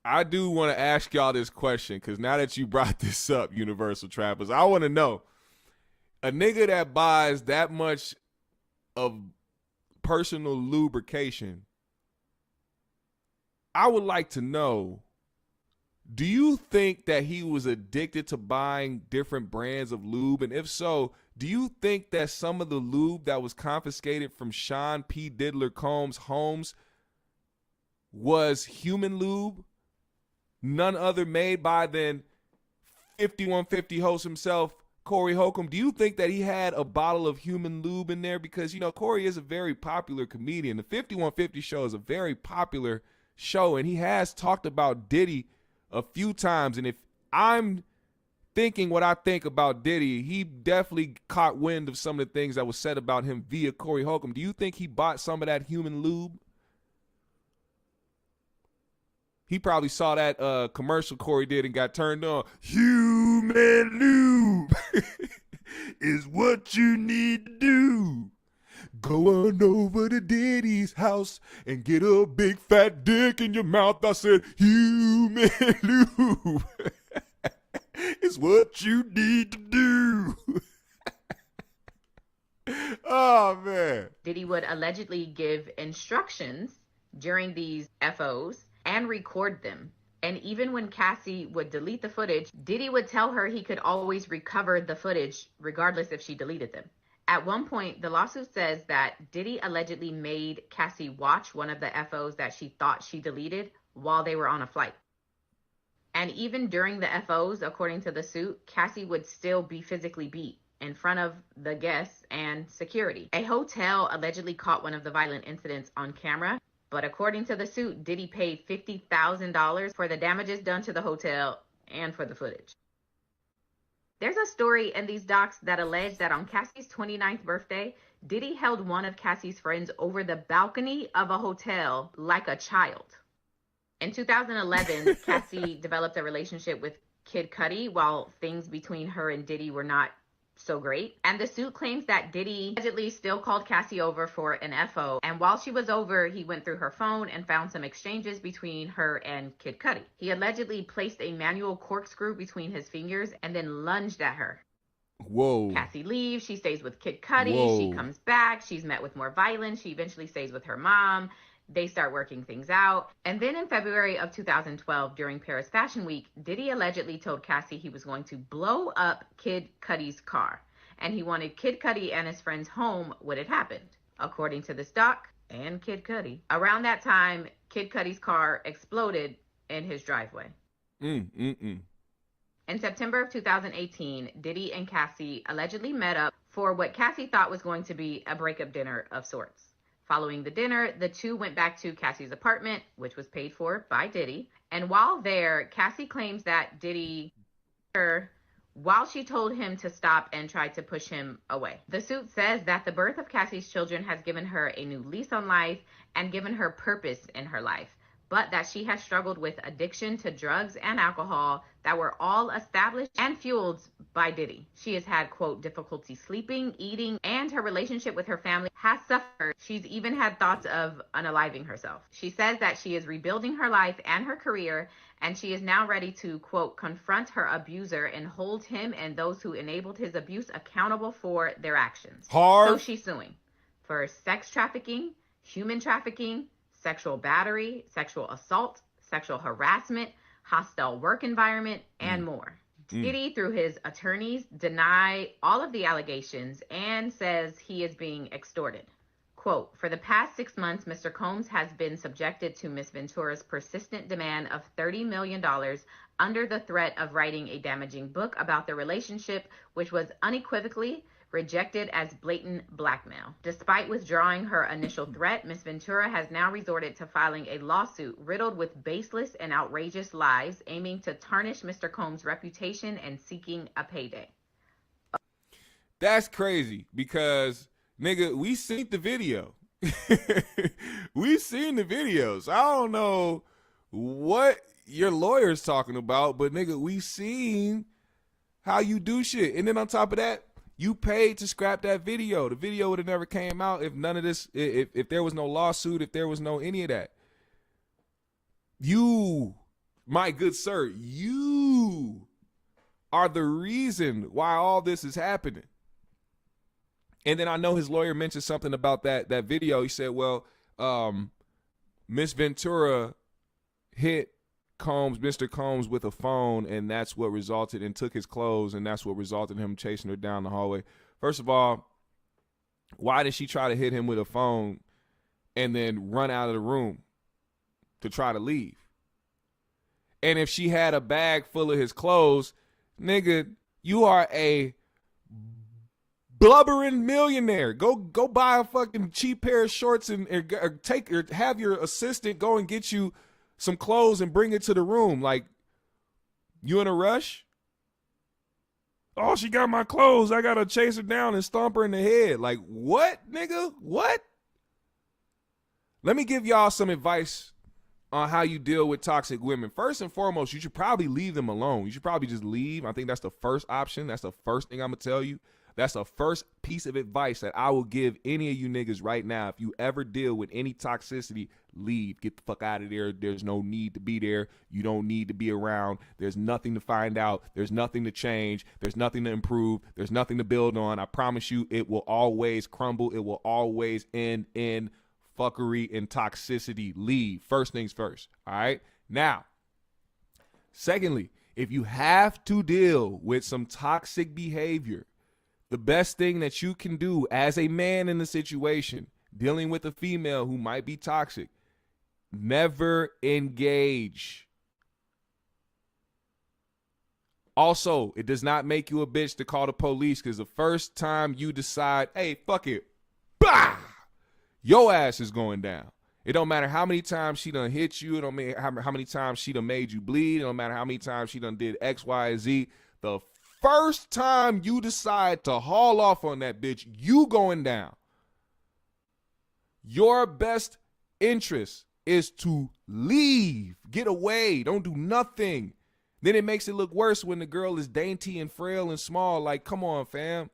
I do want to ask y'all this question, because now that you brought this up, Universal Trappers, I want to know, a nigga that buys that much of personal lubrication, I would like to know, do you think that he was addicted to buying different brands of lube? And if so, do you think that some of the lube that was confiscated from Sean P. Diddler Combs' homes was human lube? None other made by than 5150 host himself, Cory Holcomb. Do you think that he had a bottle of human lube in there? Because, you know, Cory is a very popular comedian. The 5150 show is a very popular show, and he has talked about Diddy a few times. And if I'm thinking what I think about Diddy, he definitely caught wind of some of the things that was said about him via Cory Holcomb. Do you think he bought some of that human lube? He probably saw that commercial Cory did and got turned on. Human lube is what you need to do. Go on over to Diddy's house and get a big fat dick in your mouth. I said, human lube is what you need to do. Oh, man. Diddy would allegedly give instructions during these FOs and record them. And even when Cassie would delete the footage, Diddy would tell her he could always recover the footage regardless if she deleted them. At one point, the lawsuit says that Diddy allegedly made Cassie watch one of the FOs that she thought she deleted while they were on a flight. And even during the FOs, according to the suit, Cassie would still be physically beat in front of the guests and security. A hotel allegedly caught one of the violent incidents on camera, but according to the suit, Diddy paid $50,000 for the damages done to the hotel and for the footage. There's a story in these docs that allege that on Cassie's 29th birthday, Diddy held one of Cassie's friends over the balcony of a hotel like a child. In 2011, Cassie developed a relationship with Kid Cudi while things between her and Diddy were not so great. And the suit claims that Diddy allegedly still called Cassie over for an FO. And while she was over, he went through her phone and found some exchanges between her and Kid Cudi. He allegedly placed a manual corkscrew between his fingers and then lunged at her. Whoa. Cassie leaves. She stays with Kid Cudi. Whoa. She comes back. She's met with more violence. She eventually stays with her mom. They start working things out. And then in February of 2012, during Paris Fashion Week, Diddy allegedly told Cassie he was going to blow up Kid Cudi's car. And he wanted Kid Cudi and his friends home when it happened, according to this doc and Kid Cudi. Around that time, Kid Cudi's car exploded in his driveway. In September of 2018, Diddy and Cassie allegedly met up for what Cassie thought was going to be a breakup dinner of sorts. Following the dinner, the two went back to Cassie's apartment, which was paid for by Diddy. And while there, Cassie claims that Diddy her while she told him to stop and tried to push him away. The suit says that the birth of Cassie's children has given her a new lease on life and given her purpose in her life, but that she has struggled with addiction to drugs and alcohol that were all established and fueled by Diddy. She has had, quote, difficulty sleeping, eating, and her relationship with her family has suffered. She's even had thoughts of unaliving herself. She says that she is rebuilding her life and her career, and she is now ready to, quote, confront her abuser and hold him and those who enabled his abuse accountable for their actions. Hard. So she's suing for sex trafficking, human trafficking, sexual battery, sexual assault, sexual harassment, hostile work environment, and more. Diddy, through his attorneys, deny all of the allegations and says he is being extorted. Quote, for the past 6 months, Mr. Combs has been subjected to Ms. Ventura's persistent demand of $30 million under the threat of writing a damaging book about their relationship, which was unequivocally rejected as blatant blackmail. Despite withdrawing her initial threat, Ms. Ventura has now resorted to filing a lawsuit riddled with baseless and outrageous lies, aiming to tarnish Mr. Combs' reputation and seeking a payday. That's crazy because, nigga, we seen the video. We seen the videos. I don't know what your lawyer's talking about, but nigga, we seen how you do shit. And then on top of that, you paid to scrap that video. The video would have never came out if none of this, if there was no lawsuit, if there was no any of that. You, my good sir, you are the reason why all this is happening. And then I know his lawyer mentioned something about that video. He said, well, Miss Ventura hit Mr. Combs with a phone, and that's what resulted and took his clothes, and that's what resulted in him chasing her down the hallway. First of all, why did she try to hit him with a phone and then run out of the room to try to leave? And if she had a bag full of his clothes, nigga, you are a blubbering millionaire. Go buy a fucking cheap pair of shorts and have your assistant go and get you some clothes and bring it to the room. Like, you in a rush? Oh, she got my clothes. I gotta chase her down and stomp her in the head. Like, what, nigga? What? Let me give y'all some advice on how you deal with toxic women. First and foremost, you should probably leave them alone. You should probably just leave. I think that's the first option. That's the first thing I'm gonna tell you. That's the first piece of advice that I will give any of you niggas right now. If you ever deal with any toxicity, leave. Get the fuck out of there. There's no need to be there. You don't need to be around. There's nothing to find out. There's nothing to change. There's nothing to improve. There's nothing to build on. I promise you, it will always crumble. It will always end in fuckery and toxicity. Leave. First things first. All right? Now, secondly, if you have to deal with some toxic behavior, the best thing that you can do as a man in the situation, dealing with a female who might be toxic, never engage. Also, it does not make you a bitch to call the police, because the first time you decide, hey, fuck it, bah, your ass is going down. It don't matter how many times she done hit you. It don't matter how many times she done made you bleed. It don't matter how many times she done did X, Y, and Z. The first time you decide to haul off on that bitch, you going down. Your best interest is to leave, get away, don't do nothing. Then it makes it look worse when the girl is dainty and frail and small. Like, come on, fam.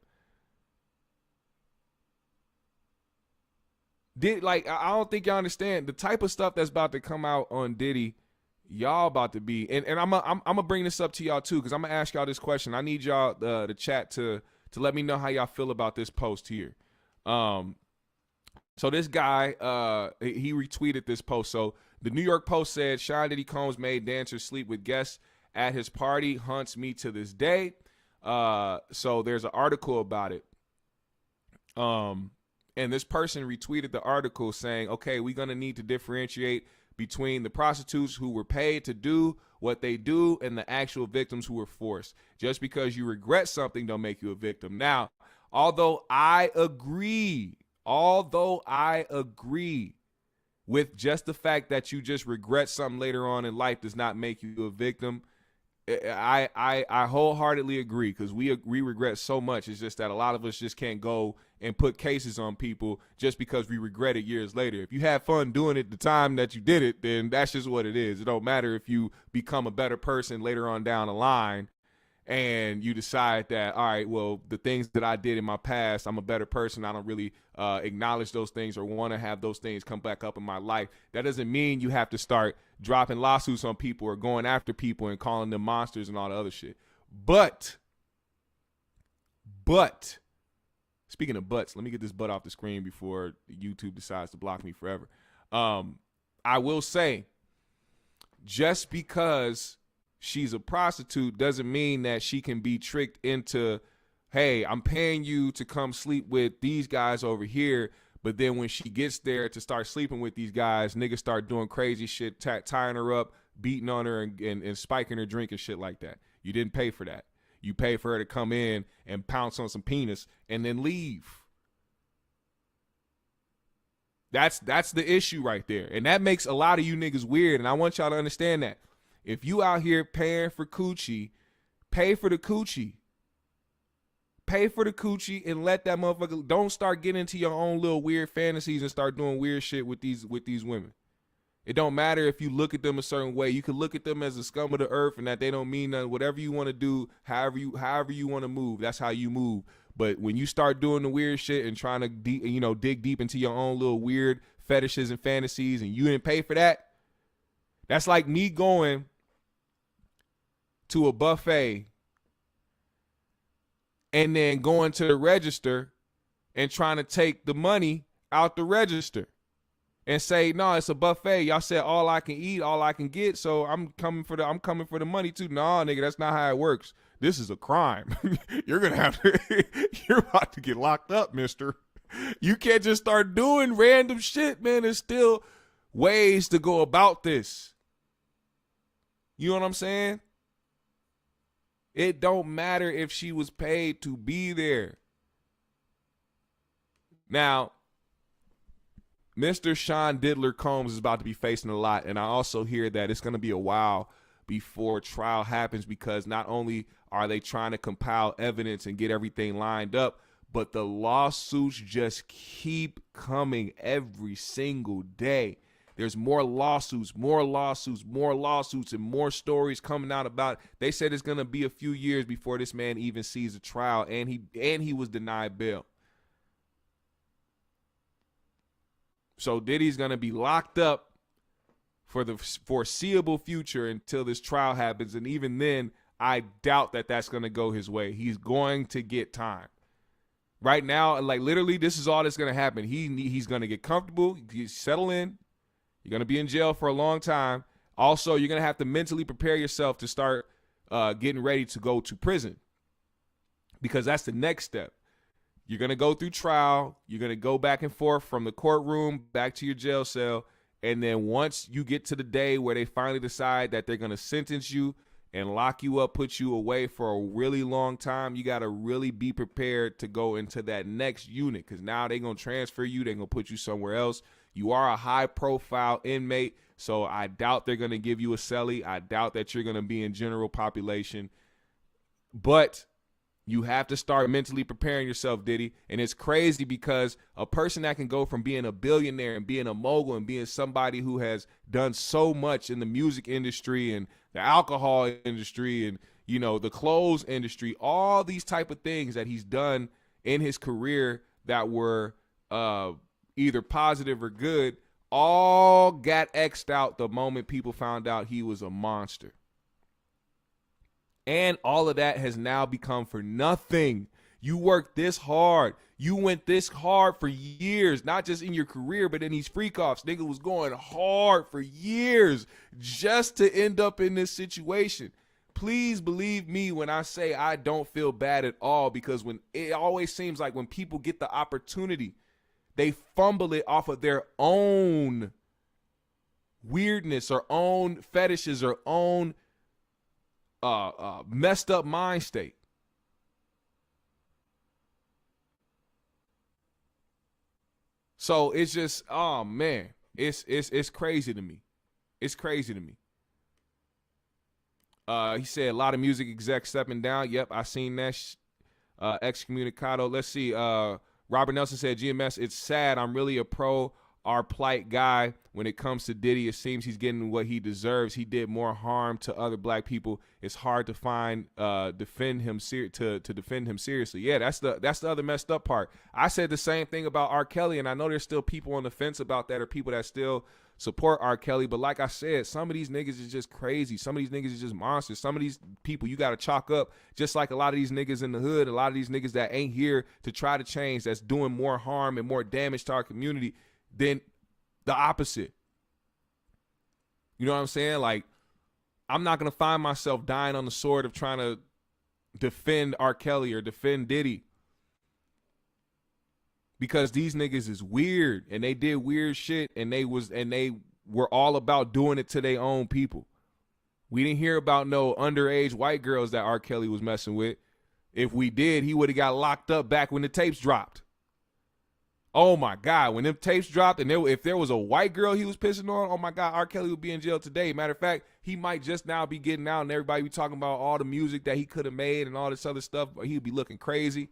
I don't think y'all understand the type of stuff that's about to come out on Diddy. Y'all about to be, and I'm gonna bring this up to y'all too, because I'm gonna ask y'all this question. I need y'all the chat to let me know how y'all feel about this post here. So this guy, he retweeted this post. So the New York Post said, Sean Diddy Combs made dancers sleep with guests at his party, haunts me to this day. So there's an article about it. And this person retweeted the article saying, okay, we're gonna need to differentiate between the prostitutes who were paid to do what they do and the actual victims who were forced. Just because you regret something don't make you a victim. Now, Although I agree with just the fact that you just regret something later on in life does not make you a victim. I wholeheartedly agree, because we regret so much. It's just that a lot of us just can't go and put cases on people just because we regret it years later. If you had fun doing it the time that you did it, then that's just what it is. It don't matter if you become a better person later on down the line and you decide that, all right, well, the things that I did in my past, I'm a better person. I don't really acknowledge those things or want to have those things come back up in my life. That doesn't mean you have to start dropping lawsuits on people or going after people and calling them monsters and all the other shit. But, speaking of butts, let me get this butt off the screen before YouTube decides to block me forever. I will say, just because she's a prostitute doesn't mean that she can be tricked into, hey, I'm paying you to come sleep with these guys over here. But then when she gets there to start sleeping with these guys, niggas start doing crazy shit, tying her up, beating on her, and spiking her drink and shit like that. You didn't pay for that. You paid for her to come in and pounce on some penis and then leave. That's the issue right there. And that makes a lot of you niggas weird. And I want y'all to understand that. If you out here paying for coochie, pay for the coochie. Pay for the coochie and let that motherfucker, don't start getting into your own little weird fantasies and start doing weird shit with these women. It don't matter if you look at them a certain way. You can look at them as a scum of the earth and that they don't mean nothing. Whatever you want to do, however you want to move, that's how you move. But when you start doing the weird shit and trying to dig deep into your own little weird fetishes and fantasies and you didn't pay for that, that's like me going to a buffet and then going to the register and trying to take the money out the register and say, no, it's a buffet. Y'all said all I can eat, all I can get, so I'm coming for the money too. Nah, nigga, that's not how it works. This is a crime. You're about to get locked up, mister. You can't just start doing random shit, man. There's still ways to go about this. You know what I'm saying? It don't matter if she was paid to be there. Now, Mr. Sean Diddler Combs is about to be facing a lot, and I also hear that it's going to be a while before trial happens because not only are they trying to compile evidence and get everything lined up, but the lawsuits just keep coming every single day. There's more lawsuits, and more stories coming out about it. They said it's going to be a few years before this man even sees a trial, and he was denied bail. So Diddy's going to be locked up for the foreseeable future until this trial happens, and even then, I doubt that that's going to go his way. He's going to get time. Right now, like literally, this is all that's going to happen. He's going to get comfortable, settle in. You're going to be in jail for a long time. Also, you're going to have to mentally prepare yourself to start getting ready to go to prison because that's the next step. You're going to go through trial. You're going to go back and forth from the courtroom back to your jail cell. And then once you get to the day where they finally decide that they're going to sentence you and lock you up, put you away for a really long time, you got to really be prepared to go into that next unit because now they're going to transfer you. They're going to put you somewhere else. You are a high-profile inmate, so I doubt they're going to give you a cellie. I doubt that you're going to be in general population. But you have to start mentally preparing yourself, Diddy. And it's crazy because a person that can go from being a billionaire and being a mogul and being somebody who has done so much in the music industry and the alcohol industry and, the clothes industry, all these type of things that he's done in his career that were either positive or good, all got X'd out the moment people found out he was a monster. And all of that has now become for nothing. You worked this hard. You went this hard for years, not just in your career, but in these freak offs. Nigga was going hard for years just to end up in this situation. Please believe me when I say I don't feel bad at all because when it always seems like when people get the opportunity, they fumble it off of their own weirdness or own fetishes or own messed up mind state. So it's just, oh man, it's crazy to me. It's crazy to me. He said a lot of music execs stepping down. Yep, I seen that. Excommunicado. Let's see. Robert Nelson said, GMS, it's sad. I'm really a pro our plight guy when it comes to Diddy. It seems he's getting what he deserves. He did more harm to other black people. It's hard to find defend him seriously. Yeah, that's the other messed up part. I said the same thing about R. Kelly, and I know there's still people on the fence about that, or people that still support R. Kelly. But like I said, some of these niggas is just crazy. Some of these niggas is just monsters. Some of these people you got to chalk up, just like a lot of these niggas in the hood, a lot of these niggas that ain't here to try to change, that's doing more harm and more damage to our community than the opposite. You know what I'm saying? Like, I'm not going to find myself dying on the sword of trying to defend R. Kelly or defend Diddy, because these niggas is weird and they did weird shit, and they were all about doing it to their own people. We didn't hear about no underage white girls that R. Kelly was messing with. If we did, he would have got locked up back when the tapes dropped. Oh my God, when them tapes dropped, and if there was a white girl he was pissing on, oh my God, R. Kelly would be in jail today. Matter of fact, he might just now be getting out, and everybody be talking about all the music that he could have made and all this other stuff, but he'd be looking crazy.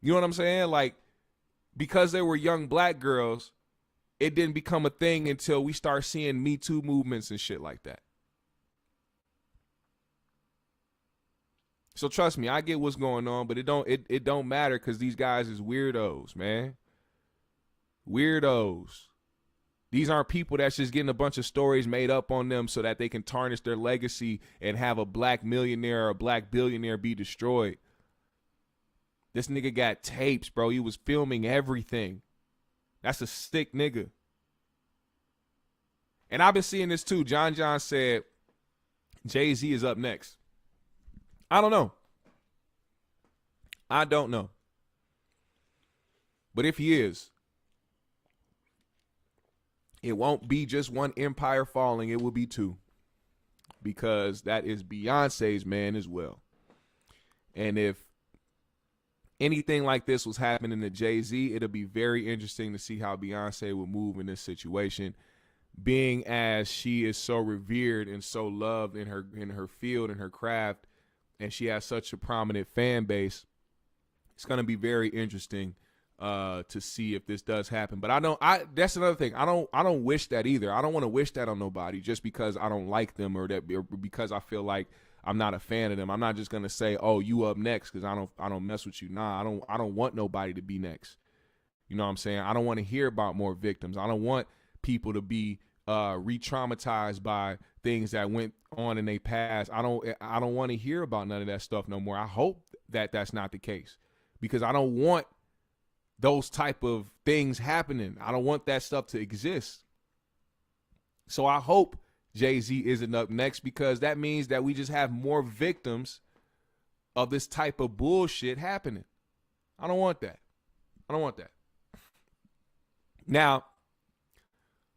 You know what I'm saying? Like, because there were young black girls, it didn't become a thing until we start seeing Me Too movements and shit like that. So trust me, I get what's going on, but it don't matter, because these guys is weirdos, man. Weirdos. These aren't people that's just getting a bunch of stories made up on them so that they can tarnish their legacy and have a black millionaire or a black billionaire be destroyed. This nigga got tapes, bro. He was filming everything. That's a sick nigga. And I've been seeing this too. John said Jay-Z is up next. I don't know. I don't know. But if he is, it won't be just one empire falling. It will be two. Because that is Beyonce's man as well. And if anything like this was happening to Jay-Z, it'll be very interesting to see how Beyonce will move in this situation, being as she is so revered and so loved in her field and her craft, and she has such a prominent fan base. It's going to be very interesting to see if this does happen. But that's another thing. I don't wish that either. I don't want to wish that on nobody just because I don't like them or because I feel like I'm not a fan of them. I'm not just going to say, "Oh, you up next," because I don't mess with you. Nah, I don't want nobody to be next. You know what I'm saying? I don't want to hear about more victims. I don't want people to be re-traumatized by things that went on in their past. I don't want to hear about none of that stuff no more. I hope that that's not the case, because I don't want those type of things happening. I don't want that stuff to exist. So I hope Jay-Z isn't up next, because that means that we just have more victims of this type of bullshit happening. I don't want that. I don't want that. Now,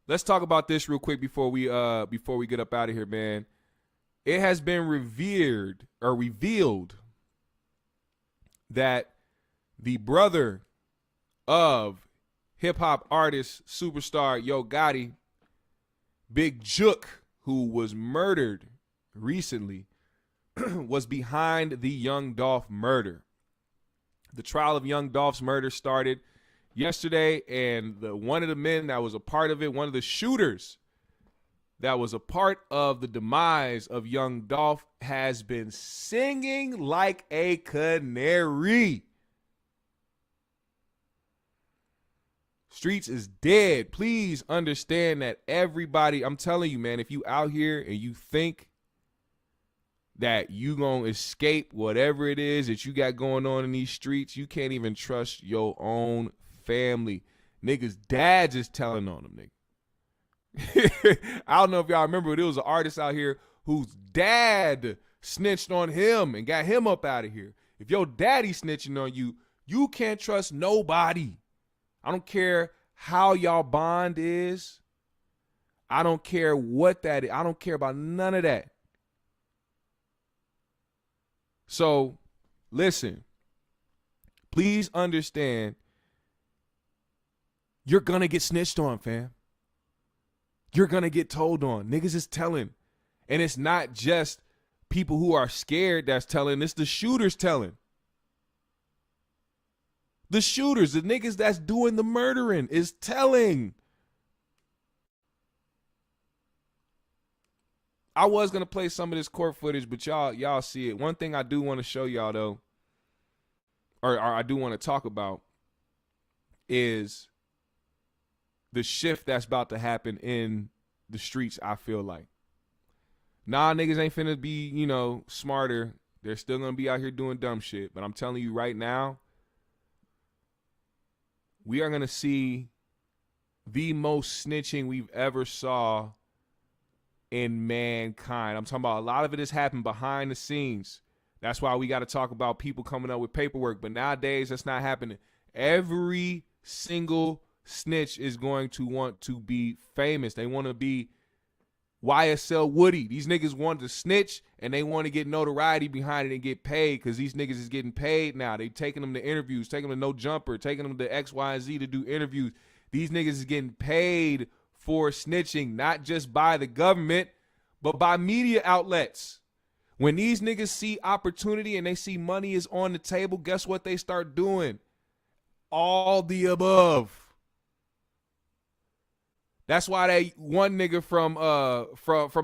let's talk about this real quick before we get up out of here, man. It has been revealed that the brother of hip-hop artist superstar Yo Gotti, Big Jook, who was murdered recently, was behind the Young Dolph murder. The trial of Young Dolph's murder started yesterday, and one of the men that was a part of it, one of the shooters that was a part of the demise of Young Dolph, has been singing like a canary. Streets is dead. Please understand that, everybody. I'm telling you, man, if you out here and you think that you gonna escape whatever it is that you got going on in these streets, you can't even trust your own family. Niggas' dads is telling on them, nigga. I don't know if y'all remember, but there was an artist out here whose dad snitched on him and got him up out of here. If your daddy snitching on you, you can't trust nobody. I don't care how y'all bond is. I don't care what that is. I don't care about none of that. So, listen, please understand you're going to get snitched on, fam. You're going to get told on. Niggas is telling. And it's not just people who are scared that's telling. It's the shooters telling. The shooters, the niggas that's doing the murdering is telling. I was going to play some of this court footage, but y'all see it. One thing I do want to show y'all, though, or I do want to talk about, is the shift that's about to happen in the streets, I feel like. Nah, niggas ain't finna be, smarter. They're still going to be out here doing dumb shit. But I'm telling you right now, we are going to see the most snitching we've ever saw in mankind. I'm talking about a lot of it has happened behind the scenes. That's why we got to talk about people coming up with paperwork. But nowadays, that's not happening. Every single snitch is going to want to be famous. They want to be YSL Woody. These niggas want to snitch and they want to get notoriety behind it and get paid because these niggas is getting paid now. They taking them to interviews, taking them to No Jumper, taking them to X, Y, and Z to do interviews. These niggas is getting paid for snitching, not just by the government, but by media outlets. When these niggas see opportunity and they see money is on the table, guess what they start doing? All the above. That's why that one nigga from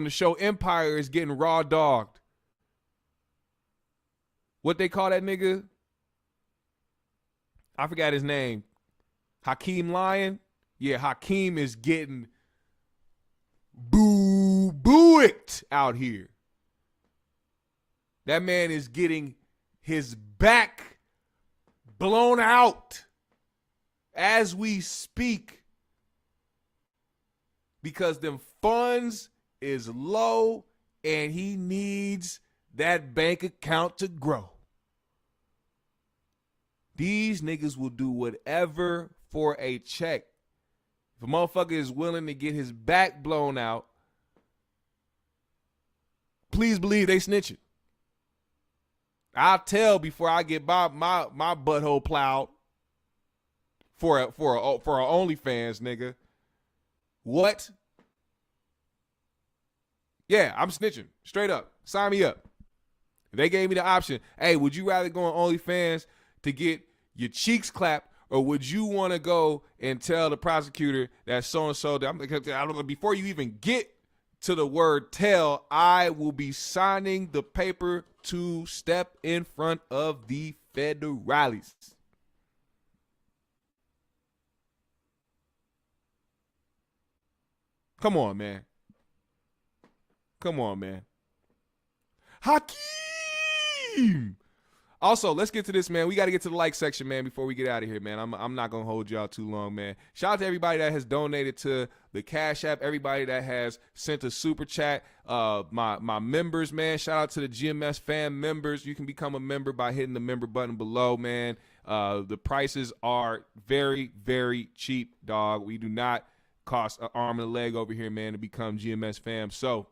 the show Empire is getting raw dogged. What they call that nigga? I forgot his name. Hakeem Lion? Yeah, Hakeem is getting boo-booicked out here. That man is getting his back blown out as we speak because them funds is low and he needs that bank account to grow. These niggas will do whatever for a check. If a motherfucker is willing to get his back blown out, please believe they snitching. I'll tell before I get my butthole plowed for a OnlyFans, nigga. What? Yeah, I'm snitching. Straight up. Sign me up. If they gave me the option, hey, would you rather go on OnlyFans to get your cheeks clapped, or would you want to go and tell the prosecutor that so-and-so, before you even get to the word tell, I will be signing the paper to step in front of the federales. Come on, man. Come on, man. Hakeem! Also, let's get to this, man. We got to get to the like section, man, before we get out of here, man. I'm not going to hold y'all too long, man. Shout out to everybody that has donated to the Cash App, everybody that has sent a super chat, my members, man. Shout out to the GMS fan members. You can become a member by hitting the member button below, man. The prices are very, very cheap, dog. We do not cost an arm and a leg over here, man, to become GMS fam. So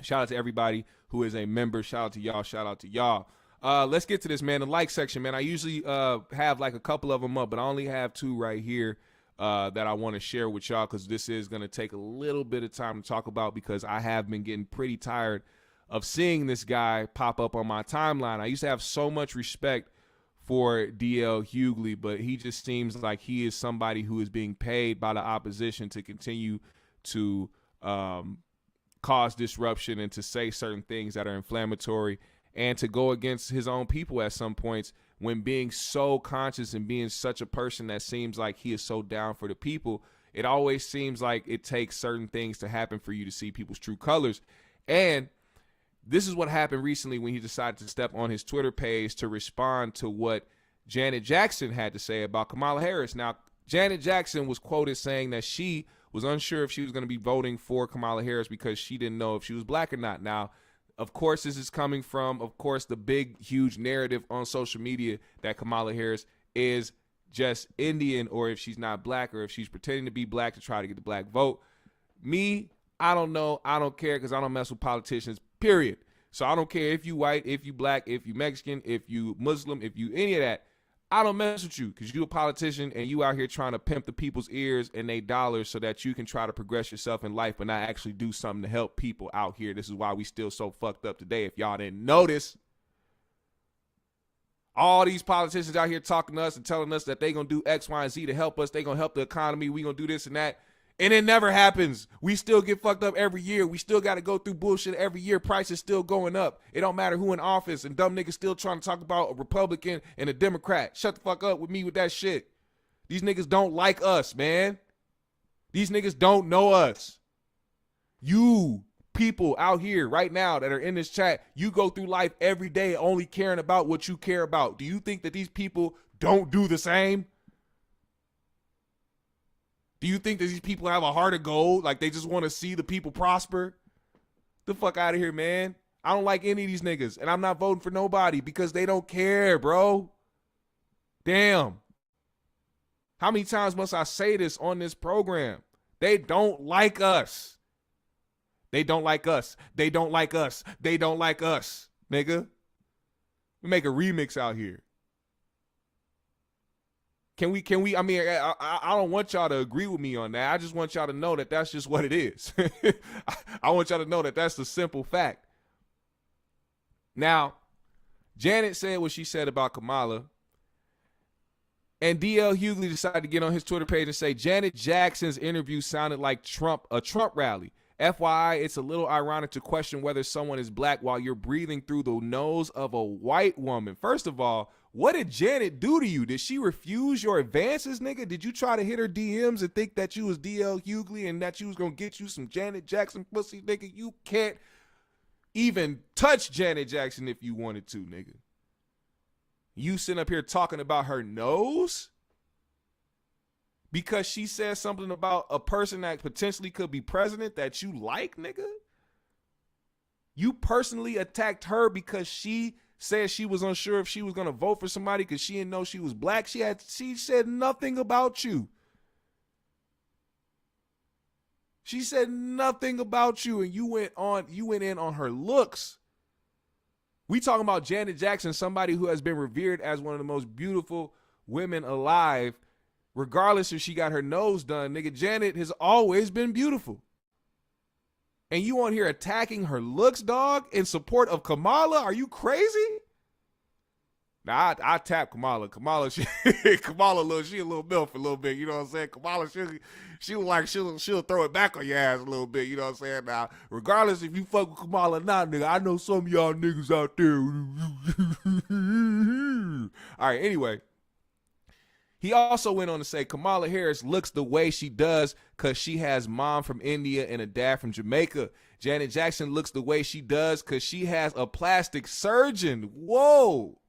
shout out to everybody who is a member. Shout out to y'all. Shout out to y'all. Let's get to this, man. The like section, man. I usually have like a couple of them up, but I only have two right here that I want to share with y'all because this is going to take a little bit of time to talk about because I have been getting pretty tired of seeing this guy pop up on my timeline. I used to have so much respect for DL Hughley, but he just seems like he is somebody who is being paid by the opposition to continue to cause disruption and to say certain things that are inflammatory and to go against his own people at some points when being so conscious and being such a person that seems like he is so down for the people. It always seems like it takes certain things to happen for you to see people's true colors. And this is what happened recently when he decided to step on his Twitter page to respond to what Janet Jackson had to say about Kamala Harris. Now, Janet Jackson was quoted saying that she was unsure if she was going to be voting for Kamala Harris because she didn't know if she was black or not. Now, of course, this is coming from, of course, the big, huge narrative on social media that Kamala Harris is just Indian, or if she's not black, or if she's pretending to be black to try to get the black vote. Me, I don't know. I don't care because I don't mess with politicians, period. So I don't care if you white, if you black, if you Mexican, if you Muslim, if you any of that. I don't mess with you because you a politician and you out here trying to pimp the people's ears and they dollars so that you can try to progress yourself in life but not actually do something to help people out here. This is why we still so fucked up today. If y'all didn't notice, all these politicians out here talking to us and telling us that they going to do X, Y, and Z to help us. They going to help the economy. We going to do this and that. And it never happens. We still get fucked up every year. We still got to go through bullshit every year. Prices still going up. It don't matter who in office, and dumb niggas still trying to talk about a Republican and a Democrat. Shut the fuck up with me with that shit. These niggas don't like us, man. These niggas don't know us. You people out here right now that are in this chat, you go through life every day only caring about what you care about. Do you think that these people don't do the same? Do you think that these people have a heart of gold? Like they just want to see the people prosper? The fuck out of here, man. I don't like any of these niggas. And I'm not voting for nobody because they don't care, bro. Damn. How many times must I say this on this program? They don't like us. They don't like us. They don't like us. They don't like us, nigga. We make a remix out here. Can we, I mean, I don't want y'all to agree with me on that. I just want y'all to know that that's just what it is. I want y'all to know that that's the simple fact. Now, Janet said what she said about Kamala. And DL Hughley decided to get on his Twitter page and say, Janet Jackson's interview sounded like a Trump rally. FYI, it's a little ironic to question whether someone is black while you're breathing through the nose of a white woman. First of all, what did Janet do to you? Did she refuse your advances, nigga? Did you try to hit her DMs and think that you was DL Hughley and that you was going to get you some Janet Jackson pussy, nigga? You can't even touch Janet Jackson if you wanted to, nigga. You sitting up here talking about her nose? Because she said something about a person that potentially could be president that you like, nigga? You personally attacked her because she said she was unsure if she was going to vote for somebody because she didn't know she was black. She said nothing about you. She said nothing about you, and you went in on her looks. We talking about Janet Jackson, somebody who has been revered as one of the most beautiful women alive. Regardless if she got her nose done, nigga, Janet has always been beautiful. And you on here attacking her looks, dog, in support of Kamala? Are you crazy? Nah, I tap Kamala. Kamala, she a little milf a little bit. You know what I'm saying? Kamala, she'll throw it back on your ass a little bit. You know what I'm saying? Now, regardless if you fuck with Kamala or not, nigga, I know some of y'all niggas out there. All right, anyway. He also went on to say Kamala Harris looks the way she does because she has mom from India and a dad from Jamaica. Janet Jackson looks the way she does because she has a plastic surgeon. Whoa.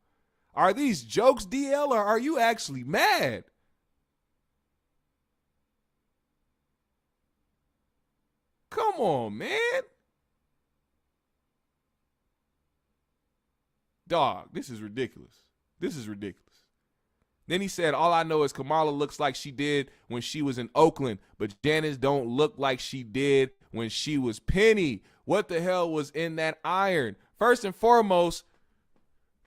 Are these jokes, DL, or are you actually mad? Come on, man. Dog, this is ridiculous. This is ridiculous. Then he said, all I know is Kamala looks like she did when she was in Oakland, but Janice don't look like she did when she was Penny. What the hell was in that iron? First and foremost,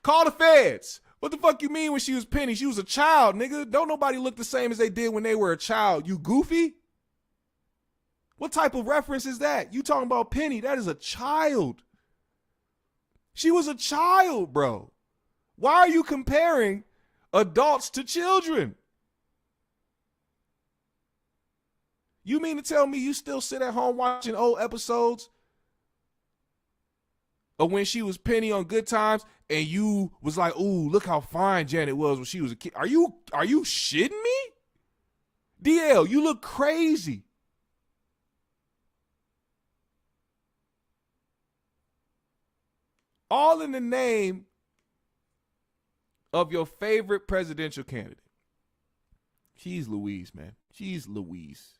call the feds. What the fuck you mean when she was Penny? She was a child, nigga. Don't nobody look the same as they did when they were a child. You goofy? What type of reference is that? You talking about Penny. That is a child. She was a child, bro. Why are you comparing adults to children? You mean to tell me you still sit at home watching old episodes of when she was Penny on Good Times and you was like, ooh, look how fine Janet was when she was a kid? Are you shitting me? DL, you look crazy. All in the name of your favorite presidential candidate. She's Louise, man. She's Louise.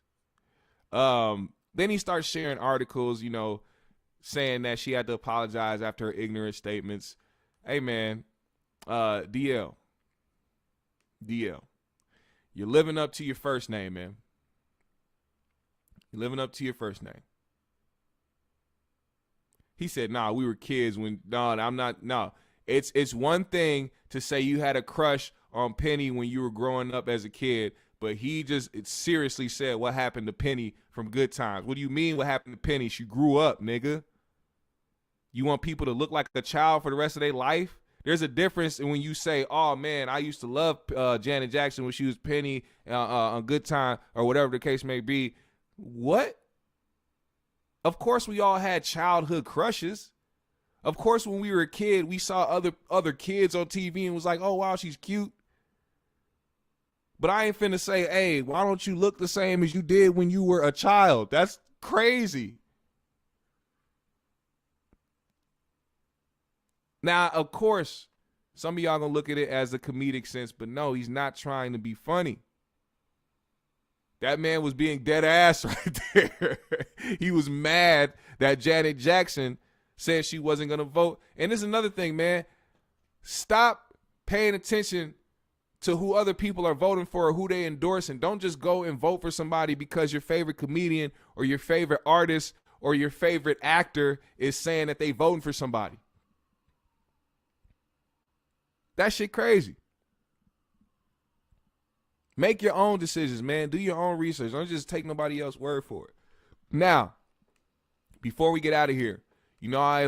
Then he starts sharing articles, you know, saying that she had to apologize after her ignorant statements. Hey, man, DL, you're living up to your first name, man. You're living up to your first name. He said, nah, we were kids when, no, I'm not, no. It's one thing to say you had a crush on Penny when you were growing up as a kid, but he just seriously said what happened to Penny from Good Times. What do you mean what happened to Penny? She grew up, nigga. You want people to look like a child for the rest of their life? There's a difference when you say, oh, man, I used to love Janet Jackson when she was Penny on Good Time or whatever the case may be. What? Of course we all had childhood crushes. Of course when we were a kid, we saw other kids on TV and was like, oh, wow, she's cute. But I ain't finna say, hey, why don't you look the same as you did when you were a child? That's crazy. Now, of course, some of y'all gonna look at it as a comedic sense, but no, he's not trying to be funny. That man was being dead ass right there. He was mad that Janet Jackson said she wasn't gonna vote. And this is another thing, man. Stop paying attention to who other people are voting for or who they endorse, and don't just go and vote for somebody because your favorite comedian or your favorite artist or your favorite actor is saying that they voting for somebody. That shit crazy. Make your own decisions, man. Do your own research. Don't just take nobody else's word for it. Now, before we get out of here, you know, I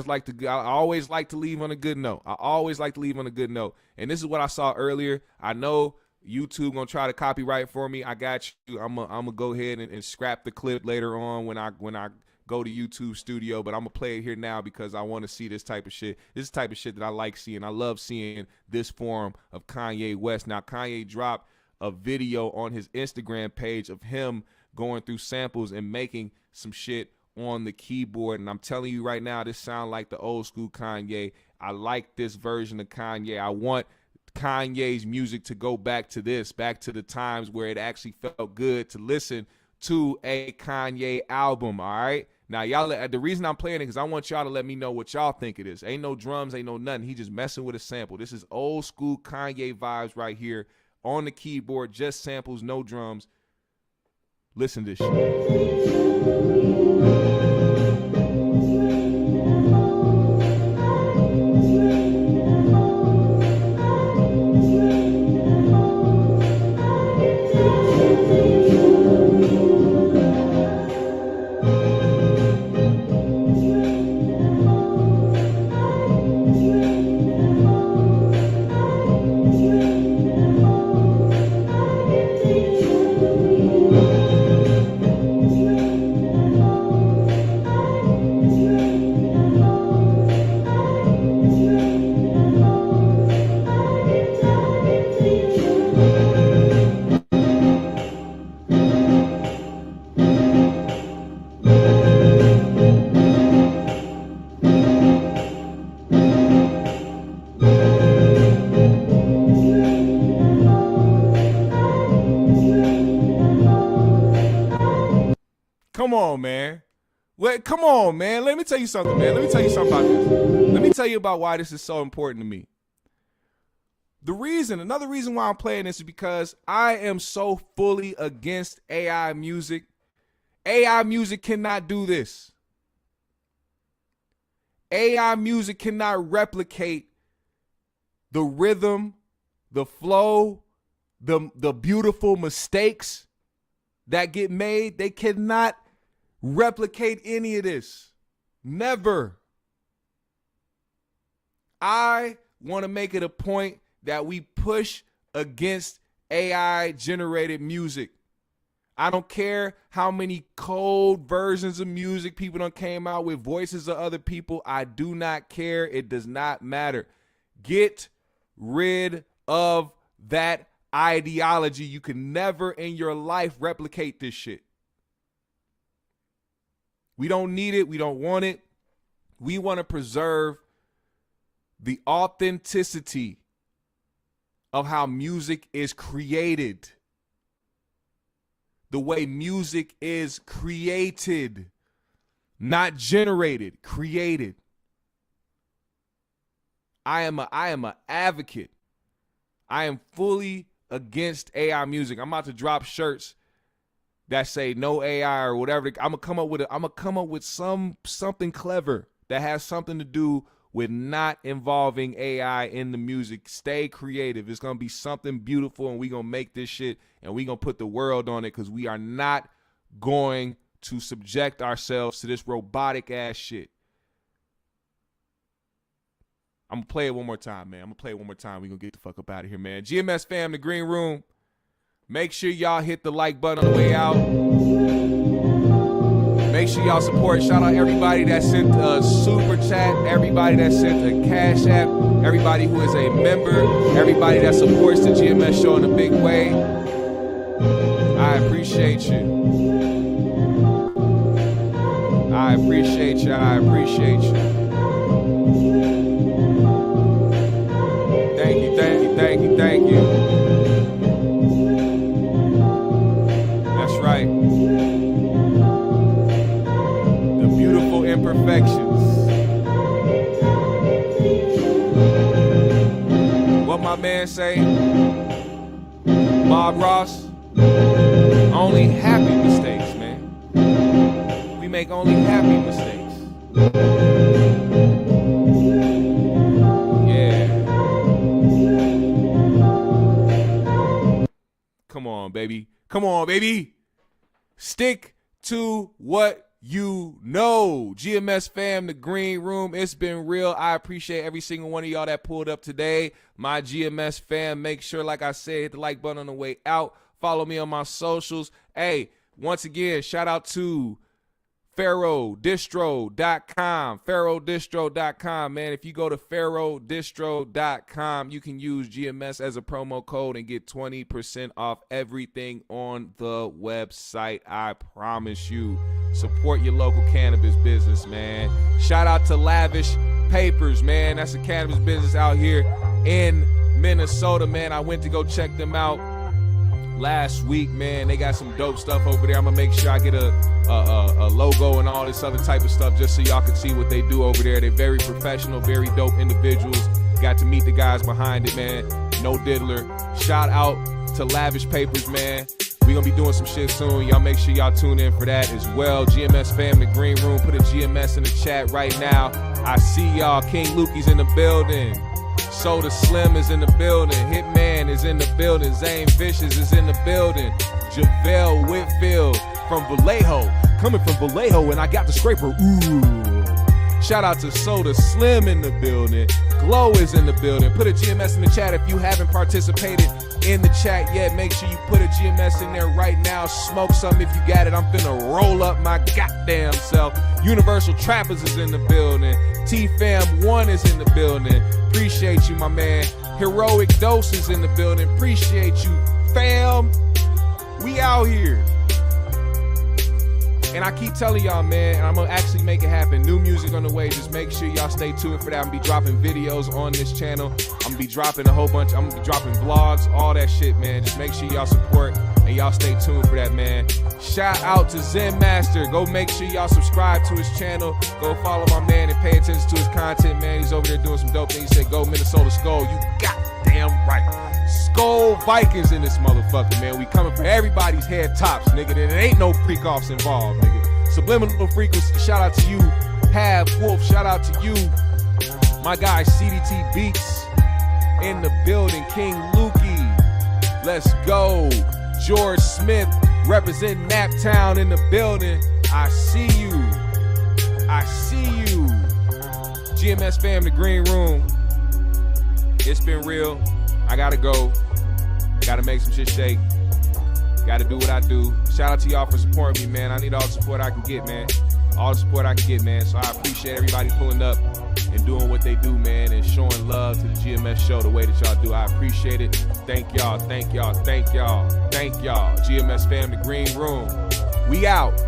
always like to leave on a good note. I always like to leave on a good note. And this is what I saw earlier. I know YouTube gonna try to copyright for me. I got you. I'm gonna go ahead and scrap the clip later on when I go to YouTube Studio, but I'm gonna play it here now because I want to see this type of shit. This is the type of shit that I like seeing. I love seeing this form of Kanye West. Now, Kanye dropped a video on his Instagram page of him going through samples and making some shit on the keyboard. And I'm telling you right now, this sounds like the old school Kanye. I like this version of Kanye. I want Kanye's music to go back to this, back to the times where it actually felt good to listen to a Kanye album, all right? Now, y'all, the reason I'm playing it is because I want y'all to let me know what y'all think it is. Ain't no drums, ain't no nothing. He just messing with a sample. This is old school Kanye vibes right here on the keyboard, just samples, no drums. Listen to this shit. Come on, man. Wait, come on, man. Let me tell you something, man. Let me tell you something about this. Let me tell you about why this is so important to me. Another reason why I'm playing this is because I am so fully against AI music. AI music cannot do this. AI music cannot replicate the rhythm, the flow, the beautiful mistakes that get made. They cannot replicate any of this. Never. I want to make it a point that we push against AI generated music. I don't care how many cold versions of music people done came out with, voices of other people. I do not care. It does not matter. Get rid of that ideology. You can never in your life replicate this shit. We don't need it. We don't want it. We want to preserve the authenticity of how music is created. The way music is created, not generated, created. I am an advocate. I am fully against AI music. I'm about to drop shirts that say no AI or whatever. I'm gonna come up with something clever that has something to do with not involving AI in the music. Stay creative. It's going to be something beautiful, and we're going to make this shit, and we're going to put the world on it, because we are not going to subject ourselves to this robotic ass shit. I'm going to play it one more time, man. We're going to get the fuck up out of here, man. GMS fam, the green room. Make sure y'all hit the like button on the way out. Make sure y'all support. Shout out everybody that sent a super chat, everybody that sent a cash app, everybody who is a member, everybody that supports the GMS show in a big way. I appreciate you. I appreciate you. Thank you. That's right. The beautiful imperfections. What my man say? Bob Ross? Only happy mistakes, man. We make only happy mistakes. Yeah. Come on, baby. Stick to what you know. GMS fam, the green room. It's been real. I appreciate every single one of y'all that pulled up today. My GMS fam, make sure, like I said, hit the like button on the way out. Follow me on my socials. Hey, once again, shout out to PharaohDistro.com. PharaohDistro.com, man. If you go to PharaohDistro.com, you can use GMS as a promo code and get 20% off everything on the website. I promise you. Support your local cannabis business, man. Shout out to Lavish Papers, man. That's a cannabis business out here in Minnesota, man. I went to go check them out last week, man. They got some dope stuff over there. I'm gonna make sure I get a logo and all this other type of stuff just so y'all can see what they do over there. They're very professional, very dope individuals. Got to meet the guys behind it, man. No diddler. Shout out to Lavish Papers, man. We gonna be doing some shit soon. Y'all make sure y'all tune in for that as well. GMS fam, the green room. Put a GMS in the chat right now. I see y'all. King Lukey's in the building. Soda Slim is in the building. Hitman is in the building. Zane Vicious is in the building. JaVale Whitfield from Vallejo. Coming from Vallejo, and I got the scraper. Ooh. Shout out to Soda Slim in the building. Glow is in the building. Put a GMS in the chat if you haven't participated in the chat yet. Make sure you put a GMS in there right now. Smoke something if you got it. I'm finna roll up my goddamn self. Universal Trappers is in the building. T-Fam 1 is in the building. Appreciate you, my man. Heroic Dose is in the building. Appreciate you, fam. We out here. And I keep telling y'all, man, and I'm going to actually make it happen. New music on the way. Just make sure y'all stay tuned for that. I'm going to be dropping videos on this channel. I'm going to be dropping a whole bunch. I'm going to be dropping vlogs, all that shit, man. Just make sure y'all support and y'all stay tuned for that, man. Shout out to Zen Master. Go make sure y'all subscribe to his channel. Go follow my man and pay attention to his content, man. He's over there doing some dope things. He said, go Minnesota Skull. You goddamn right. Skull Vikings in this motherfucker, man. We coming for everybody's head tops, nigga. There ain't no freak-offs involved, nigga. Subliminal Frequency, shout out to you. Half Wolf, shout out to you. My guy CDT Beats in the building. King Lukey, let's go. George Smith representing Naptown in the building. I see you. GMS fam, the green room. It's been real. I gotta go. Gotta make some shit shake. Gotta do what I do. Shout out to y'all for supporting me, man. I need all the support I can get, man. All the support I can get, man. So I appreciate everybody pulling up and doing what they do, man, and showing love to the GMS show the way that y'all do. I appreciate it. Thank y'all. GMS fam, the green room. We out.